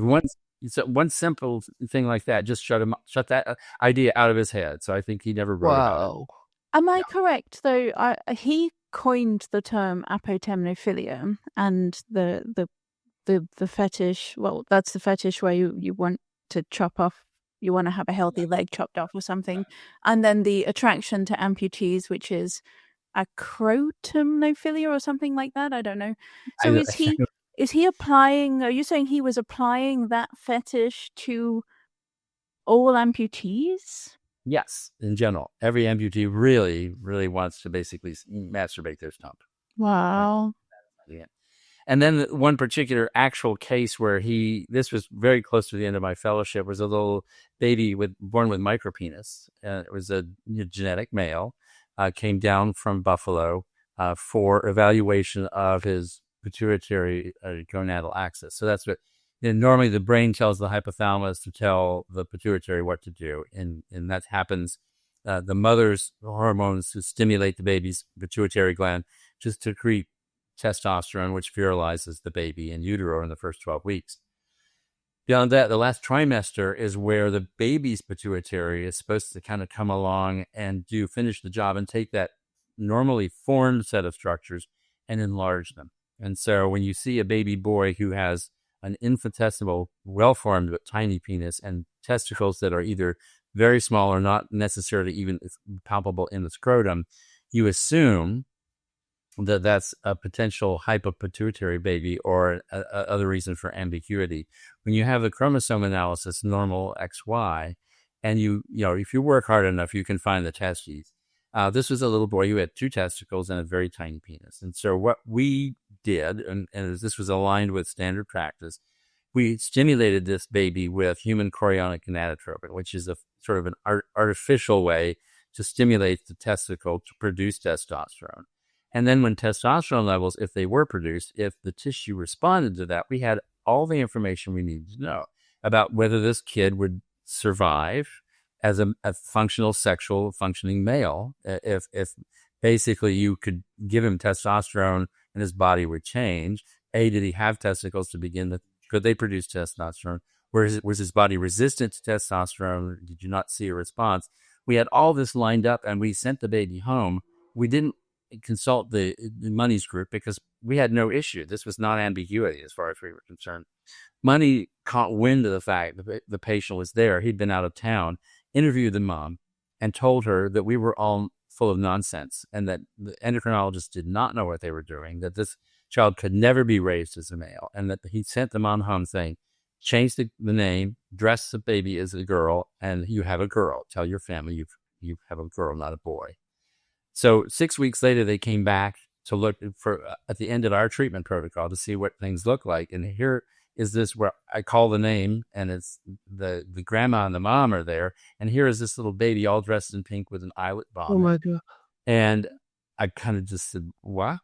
S1: one simple thing like that just shut that idea out of his head. So I think he never wrote about it.
S2: Am I correct, though? He coined the term apotemnophilia, and the the fetish. Well, that's the fetish where you want to chop off. You want to have a healthy leg chopped off or something, and then the attraction to amputees, which is acrotomophilia or something like that. I don't know. So is he applying? Are you saying he was applying that fetish to all amputees?
S1: Yes, in general, every amputee really, really wants to basically masturbate their stump.
S2: Wow.
S1: Yeah. And then one particular actual case where this was very close to the end of my fellowship, was a little baby born with micropenis. It was a genetic male, came down from Buffalo for evaluation of his pituitary gonadal axis. So that's what, normally the brain tells the hypothalamus to tell the pituitary what to do. And that happens, the mother's hormones to stimulate the baby's pituitary gland just to secrete testosterone, which virilizes the baby in utero in the first 12 weeks. Beyond that, the last trimester is where the baby's pituitary is supposed to kind of come along and finish the job and take that normally formed set of structures and enlarge them. And so when you see a baby boy who has an infinitesimal, well-formed but tiny penis and testicles that are either very small or not necessarily even palpable in the scrotum, you assume that that's a potential hypopituitary baby or other reason for ambiguity. When you have the chromosome analysis, normal XY, and if you work hard enough, you can find the testes. This was a little boy who had 2 testicles and a very tiny penis. And so what we did, and this was aligned with standard practice, we stimulated this baby with human chorionic gonadotropin, which is a sort of an artificial way to stimulate the testicle to produce testosterone. And then when testosterone levels, if they were produced, if the tissue responded to that, we had all the information we needed to know about whether this kid would survive as a functional, sexual, functioning male. If basically you could give him testosterone and his body would change. Did he have testicles to begin with? Could they produce testosterone? Was his body resistant to testosterone? Did you not see a response? We had all this lined up and we sent the baby home. We didn't consult the Money's group because we had no issue. This was not ambiguity as far as we were concerned. Money caught wind of the fact that the patient was there. He'd been out of town, interviewed the mom, and told her that we were all full of nonsense and that the endocrinologists did not know what they were doing, that this child could never be raised as a male, and that he sent the mom home saying, change the name, dress the baby as a girl, and you have a girl. Tell your family you have a girl, not a boy. So 6 weeks later, they came back to look for at the end of our treatment protocol to see what things look like. And here is this where I call the name, and it's the grandma and the mom are there. And here is this little baby all dressed in pink with an eyelet bonnet.
S3: Oh my God.
S1: And I kind of just said, what?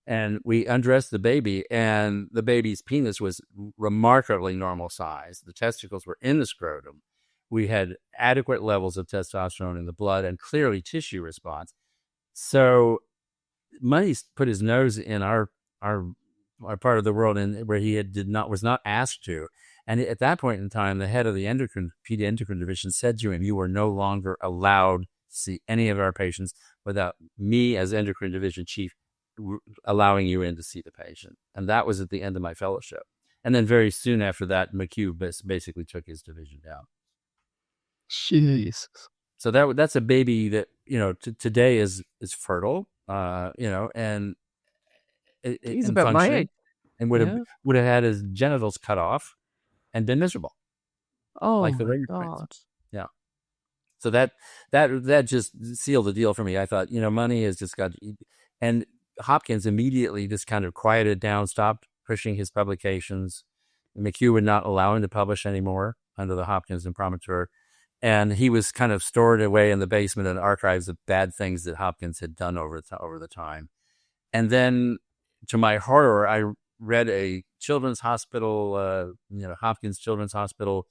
S1: And we undressed the baby, and the baby's penis was remarkably normal size. The testicles were in the scrotum. We had adequate levels of testosterone in the blood and clearly tissue response. So Money's put his nose in our part of the world where he was not asked to. And at that point in time, the head of the pediatric endocrine division said to him, you are no longer allowed to see any of our patients without me as endocrine division chief allowing you in to see the patient. And that was at the end of my fellowship. And then very soon after that, McHugh basically took his division down.
S3: Jeez.
S1: So that's a baby that, today is fertile, and
S3: he's about my age.
S1: And would have had his genitals cut off and been miserable.
S3: Oh,
S1: like the
S3: my
S1: Ranger
S3: God.
S1: Prince. Yeah. So that just sealed the deal for me. I thought, Money has just got, and Hopkins immediately just kind of quieted down, stopped pushing his publications. McHugh would not allow him to publish anymore under the Hopkins imprimatur. And he was kind of stored away in the basement in archives of bad things that Hopkins had done over the time. And then, to my horror, I read a children's hospital, Hopkins Children's Hospital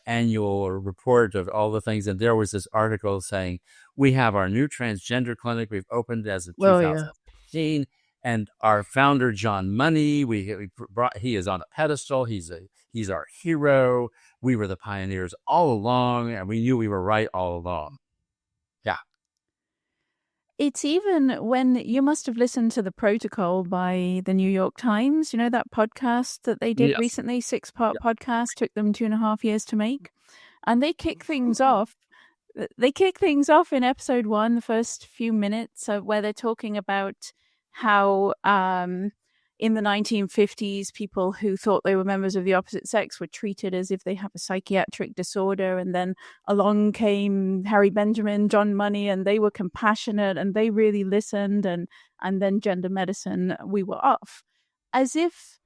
S1: annual report of all the things. And there was this article saying, we have our new transgender clinic. We've opened as of 2015. And our founder, John Money, he is on a pedestal. He's our hero. We were the pioneers all along, and we knew we were right all along. Yeah.
S2: It's even when you must have listened to The Protocol by the New York Times, you know, that podcast that they did
S1: Yes.
S2: recently, 6-part podcast, took them 2.5 years to make. And they kick things off. They kick things off in episode 1, the first few minutes, where they're talking about how in the 1950s, people who thought they were members of the opposite sex were treated as if they have a psychiatric disorder. And then along came Harry Benjamin, John Money, and they were compassionate and they really listened. And then gender medicine, we were off. As if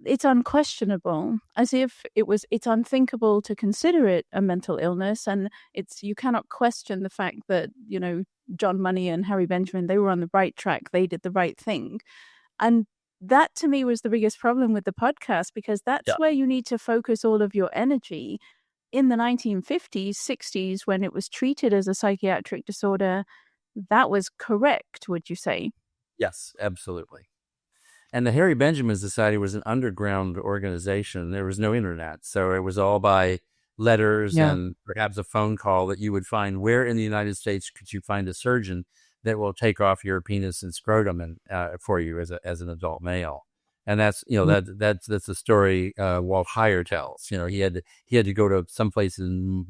S2: it's unquestionable, as if it's unthinkable to consider it a mental illness. And you cannot question the fact that, you know, John Money and Harry Benjamin, they were on the right track. They did the right thing. And that to me was the biggest problem with the podcast, because that's where you need to focus all of your energy. In the 1950s, 60s, when it was treated as a psychiatric disorder, that was correct, would you say?
S1: Yes, absolutely. And the Harry Benjamin Society was an underground organization. There was no internet. So it was all by letters and perhaps a phone call that you would find. Where in the United States could you find a surgeon that will take off your penis and scrotum and for you as an adult male? And that's, you know, that's a story Walt Heyer tells. You know, he had to go to some place in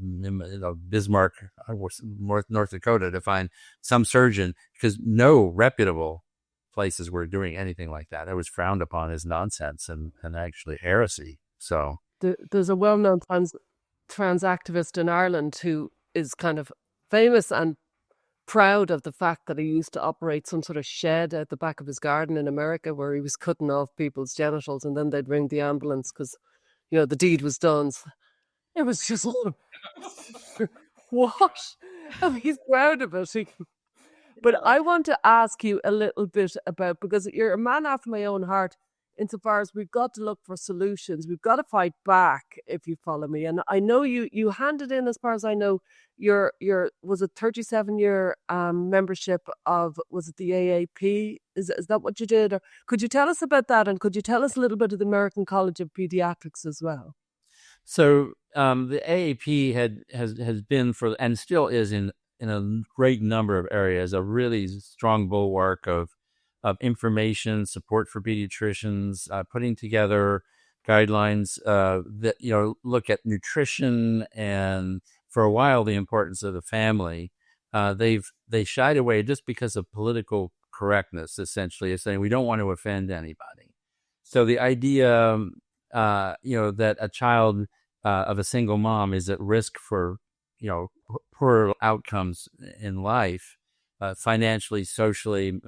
S1: Bismarck, North Dakota, to find some surgeon, because no reputable places were doing anything like that. It was frowned upon as nonsense and actually heresy. So
S3: there's a well-known trans activist in Ireland who is kind of famous and proud of the fact that he used to operate some sort of shed at the back of his garden in America, where he was cutting off people's genitals and then they'd ring the ambulance because, you know, the deed was done. It was just what? And he's proud of it. But I want to ask you a little bit about, because you're a man after my own heart, insofar as we've got to look for solutions. We've got to fight back, if you follow me. And I know you handed in, as far as I know, your was it 37-year membership of, was it the AAP? Is that what you did? Or could you tell us about that? And could you tell us a little bit of the American College of Pediatrics as well?
S1: So the AAP has been for, and still is in a great number of areas, a really strong bulwark of information, support for pediatricians, putting together guidelines that, you know, look at nutrition, and for a while the importance of the family. They shied away just because of political correctness, essentially, of saying we don't want to offend anybody. So the idea, you know, that a child of a single mom is at risk for, you know, poor outcomes in life, financially, socially,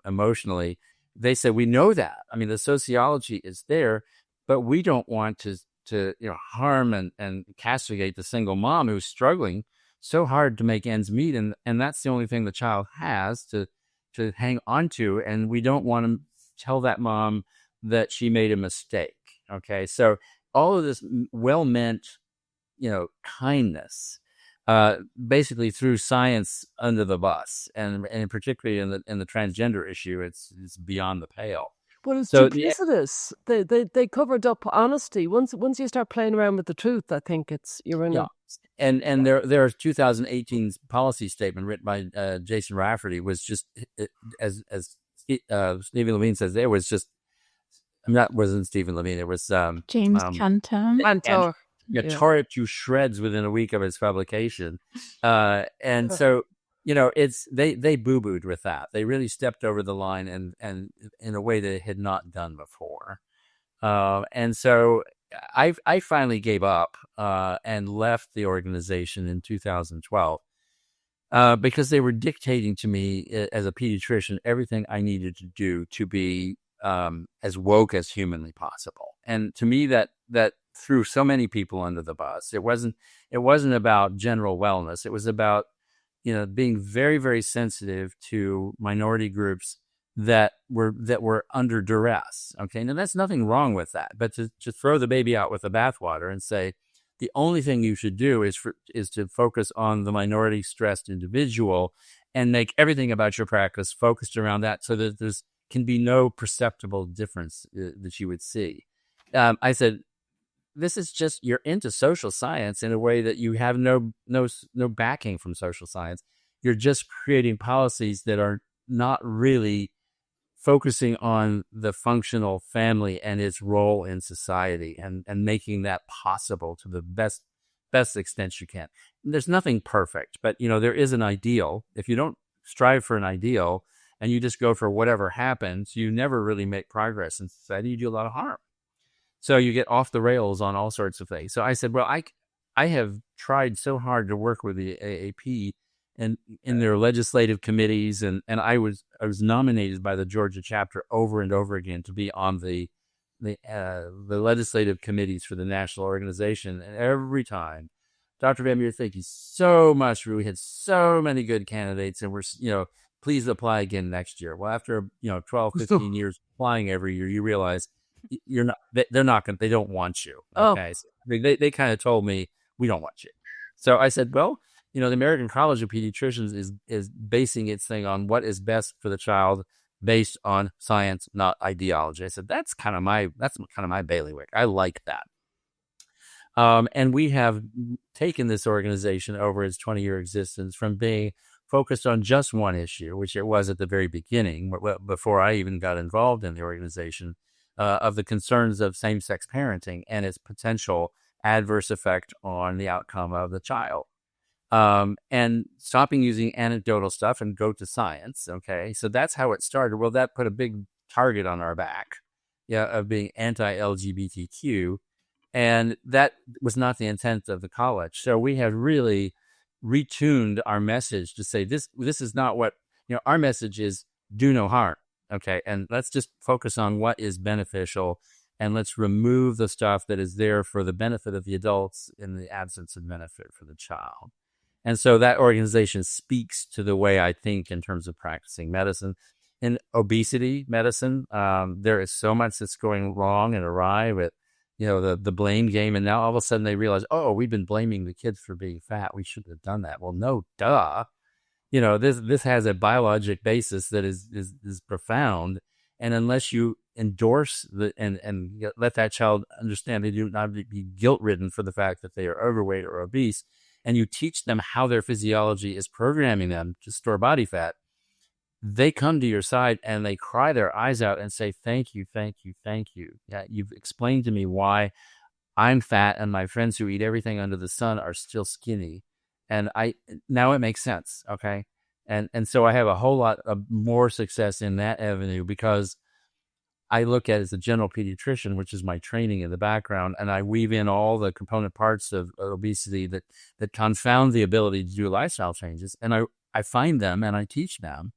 S1: emotionally. They said, we know that. I mean, the sociology is there, but we don't want to you know, harm and castigate the single mom who's struggling so hard to make ends meet, and that's the only thing the child has to hang on to, and we don't want to tell that mom that she made a mistake. Okay, so all of this well-meant, you know, kindness, basically threw science under the bus, and particularly in the transgender issue, it's beyond the pale.
S3: Well, it's duplicitous. They covered up honesty. Once you start playing around with the truth, I think you're in.
S1: Yeah. And their 2018 policy statement written by Jason Rafferty was just, as Stephen Levine says, it was just, wasn't Stephen Levine, it was
S2: James Cantor.
S1: Tore it to shreds within a week of its publication. And so, you know, they boo-booed with that. They really stepped over the line and in a way they had not done before. And so I finally gave up and left the organization in 2012 because they were dictating to me as a pediatrician everything I needed to do to be as woke as humanly possible. And to me, that threw so many people under the bus. It wasn't about general wellness. It was about, you know, being very, very sensitive to minority groups that were under duress. Okay, now that's nothing wrong with that, but to throw the baby out with the bathwater and say the only thing you should do is to focus on the minority stressed individual and make everything about your practice focused around that, so that there's can be no perceptible difference that you would see. I said, this is just, you're into social science in a way that you have no backing from social science. you're just creating policies that are not really focusing on the functional family and its role in society, and making that possible to the best extent you can. There's nothing perfect, but there is an ideal. If you don't strive for an ideal and you just go for whatever happens, you never really make progress in society. You do a lot of harm. So you get off the rails on all sorts of things. So I said, well, I have tried so hard to work with the AAP and in their legislative committees, and I was nominated by the Georgia chapter over and over again to be on the legislative committees for the national organization. And every time, Dr. Van Meter, thank you so much. We had so many good candidates, and we're, please apply again next year. Well, after 12, 15 years applying every year, you realize they're not going. They don't want you. Okay, so they kind of told me, we don't want you. So I said, well, the American College of Pediatricians is basing its thing on what is best for the child, based on science, not ideology. I said, that's kind of my bailiwick. I like that. And we have taken this organization over its 20-year existence from being focused on just one issue, which it was at the very beginning, before I even got involved in the organization, of the concerns of same-sex parenting and its potential adverse effect on the outcome of the child. And stopping using anecdotal stuff and go to science. Okay. So that's how it started. Well, that put a big target on our back, of being anti-LGBTQ. And that was not the intent of the college. So we have really retuned our message to say this is not what, our message is do no harm. Okay. And let's just focus on what is beneficial, and let's remove the stuff that is there for the benefit of the adults in the absence of benefit for the child. And so that organization speaks to the way I think in terms of practicing medicine. In obesity medicine, there is so much that's going wrong and awry with, the blame game. And now all of a sudden they realize, oh, we've been blaming the kids for being fat. We shouldn't have done that. Well, no, duh. This has a biologic basis that is profound. And unless you endorse and let that child understand they do not be guilt-ridden for the fact that they are overweight or obese, and you teach them how their physiology is programming them to store body fat, they come to your side and they cry their eyes out and say, thank you, thank you, thank you. Yeah, you've explained to me why I'm fat and my friends who eat everything under the sun are still skinny. And now it makes sense, okay? And so I have a whole lot of more success in that avenue, because I look at it as a general pediatrician, which is my training in the background, and I weave in all the component parts of obesity that confound the ability to do lifestyle changes. And I find them and I teach them.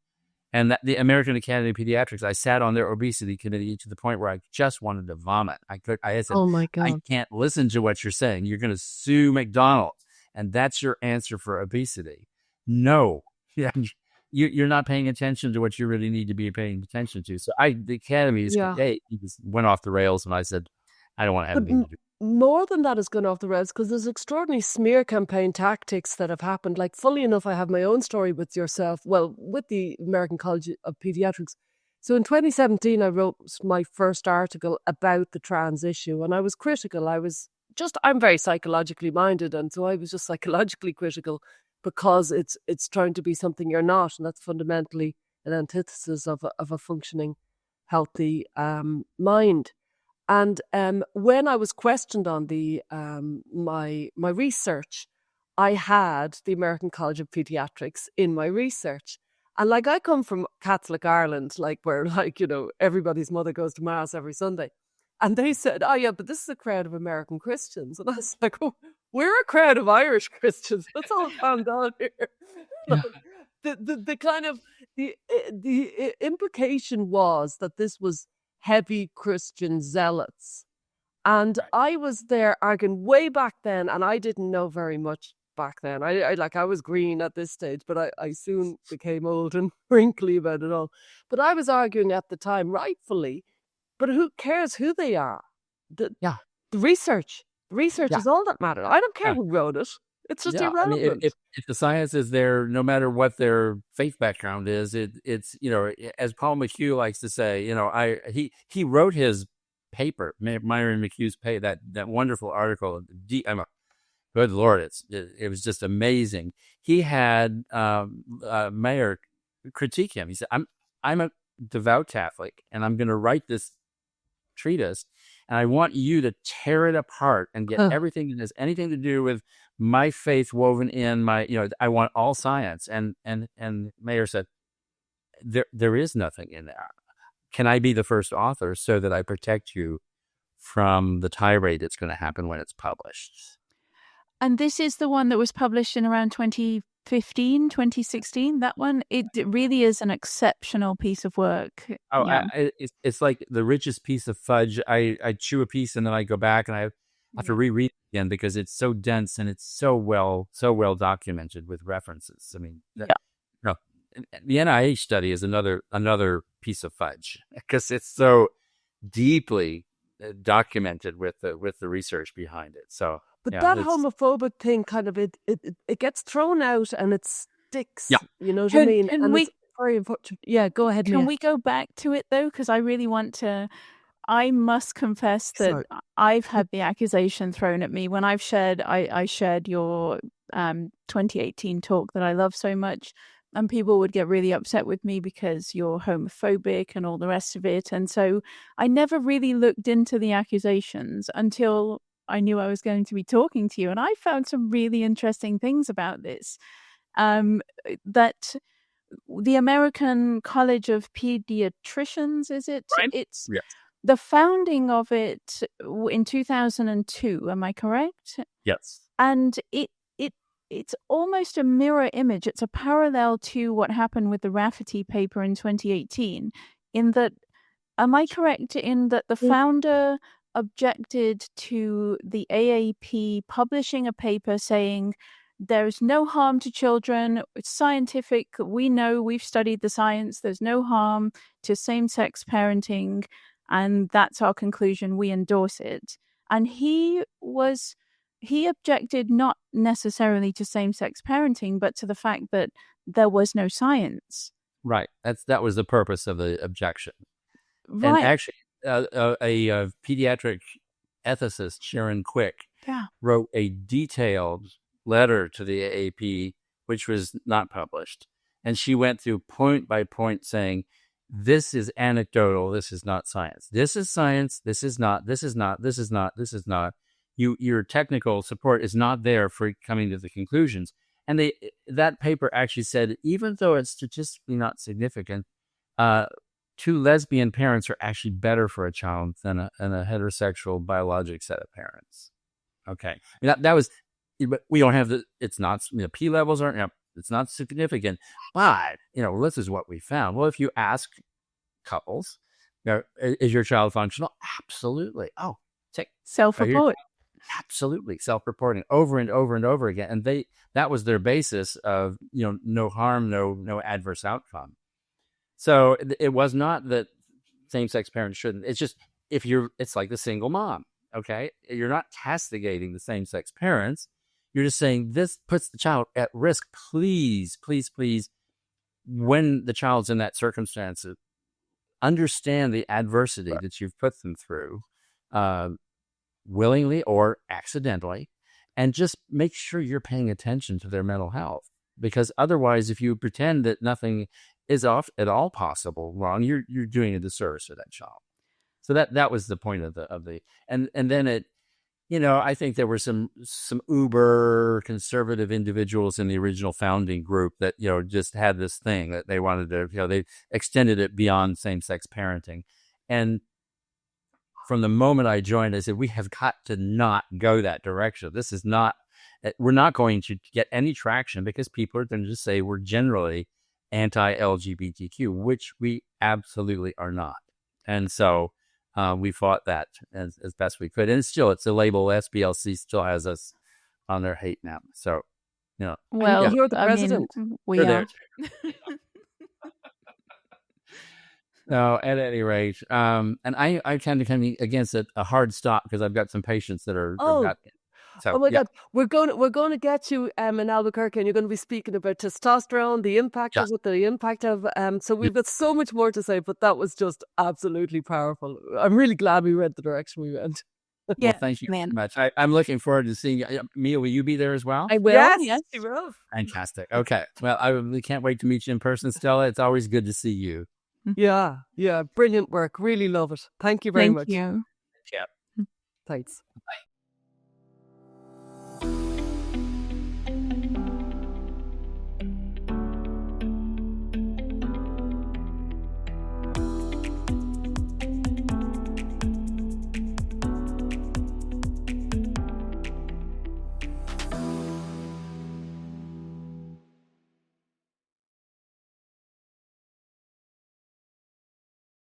S1: And the American Academy of Pediatrics, I sat on their obesity committee to the point where I just wanted to vomit. I said, oh my God, I can't listen to what you're saying. You're going to sue McDonald's, and that's your answer for obesity. No. Yeah. You're not paying attention to what you really need to be paying attention to. So the Academy just went off the rails, and I said, I don't want to have anything to do.
S3: More than that has gone off the rails, because there's extraordinary smear campaign tactics that have happened. Like, fully enough, I have my own story with yourself, with the American College of Pediatrics. So in 2017, I wrote my first article about the trans issue, and I was critical. I'm very psychologically minded, and so I was just psychologically critical, because it's trying to be something you're not, and that's fundamentally an antithesis of a functioning, healthy mind. And when I was questioned on my research, I had the American College of Pediatrics in my research. And I come from Catholic Ireland, where everybody's mother goes to mass every Sunday. And they said, oh yeah, but this is a crowd of American Christians. And I was like, oh, we're a crowd of Irish Christians. That's all found on here. The kind of the implication was that this was heavy Christian zealots. And I was there arguing way back then, and I didn't know very much back then. I was green at this stage, but I soon became old and wrinkly about it all. But I was arguing at the time, rightfully, but who cares who they are? The research is all that matters. I don't care who wrote it. It's just irrelevant.
S1: I mean, if the science is there, no matter what their faith background is, it's as Paul McHugh likes to say, he wrote his paper, Myron McHugh's that wonderful article, good Lord, it was just amazing. He had Meyer critique him. He said, I'm a devout Catholic, and I'm going to write this treatise, and I want you to tear it apart and get everything that has anything to do with my faith woven in my, I want all science. And Meyer said, there is nothing in there. Can I be the first author so that I protect you from the tirade that's going to happen when it's published?
S2: And this is the one that was published in around 2015, 2016, that one. It really is an exceptional piece of work.
S1: Oh, yeah. It's like the richest piece of fudge. I chew a piece and then I go back and I have to reread it again because it's so dense and it's so well documented with references. I mean, the NIH study is another piece of fudge because it's so deeply documented with the research behind it. So,
S3: but that homophobic thing kind of it gets thrown out and it sticks.
S1: Yeah,
S3: you know what I mean.
S2: And
S3: it's very important. Yeah, go ahead.
S2: Can we go back to it though? Because I really want to. I must confess that I've had the accusation thrown at me when I shared your 2018 talk that I love so much. And people would get really upset with me because you're homophobic and all the rest of it. And so I never really looked into the accusations until I knew I was going to be talking to you. And I found some really interesting things about this. That the American College of Pediatricians, is it?
S1: Right.
S2: It's the founding of it in 2002. Am I correct?
S1: Yes.
S2: And it's almost a mirror image. It's a parallel to what happened with the Rafferty paper in 2018, in that, am I correct in that the founder objected to the AAP publishing a paper saying there's no harm to children, it's scientific, we know, we've studied the science, there's no harm to same-sex parenting, and that's our conclusion, we endorse it. And he objected not necessarily to same-sex parenting, but to the fact that there was no science.
S1: Right. That was the purpose of the objection.
S2: Right.
S1: And actually, a pediatric ethicist, Sharon Quick, wrote a detailed letter to the AAP, which was not published. And she went through point by point saying, this is anecdotal, this is not science. This is science, this is not, this is not, this is not, this is not. Your technical support is not there for coming to the conclusions. And that paper actually said, even though it's statistically not significant, two lesbian parents are actually better for a child than a heterosexual biologic set of parents. Okay. That was, but we don't have it's not, P levels aren't, it's not significant, but, this is what we found. Well, if you ask couples, is your child functional? Absolutely. Oh,
S2: self-report.
S1: Absolutely, self-reporting over and over and over again, and that was their basis of no harm, no adverse outcome. So it was not that same-sex parents shouldn't. It's just it's like the single mom. Okay, you're not castigating the same-sex parents. You're just saying this puts the child at risk. Please, please, please, when the child's in that circumstance, understand the adversity that you've put them through. Willingly or accidentally, and just make sure you're paying attention to their mental health. Because otherwise, if you pretend that nothing is at all possible wrong, you're doing a disservice to that child. So that was the point of the and then it, I think there were some uber conservative individuals in the original founding group that just had this thing that they wanted to they extended it beyond same-sex parenting. And from the moment I joined, I said, we have got to not go that direction. This is not, we're not going to get any traction because people are going to just say we're generally anti-LGBTQ, which we absolutely are not. And so we fought that as best we could. And it's a label. SBLC still has us on their hate map. So,
S3: well, you're the president.
S2: We are.
S1: No, at any rate, and I tend to come against a hard stop because I've got some patients that are.
S3: God, we're going to get you in Albuquerque, and you're going to be speaking about testosterone, the impact of it, the impact of. So we've got so much more to say, but that was just absolutely powerful. I'm really glad we went the direction we went.
S2: Yeah,
S1: Well, thank you very
S2: man.
S1: much. I'm looking forward to seeing you. Mia, will you be there as well?
S3: I will.
S2: Yes.
S3: You will.
S1: Fantastic. Okay. Well, I really can't wait to meet you in person, Stella. It's always good to see you.
S3: Yeah. Brilliant work. Really love it. Thank you very
S2: Thank
S3: much.
S2: you.
S1: Yeah.
S3: Thanks.
S1: Bye.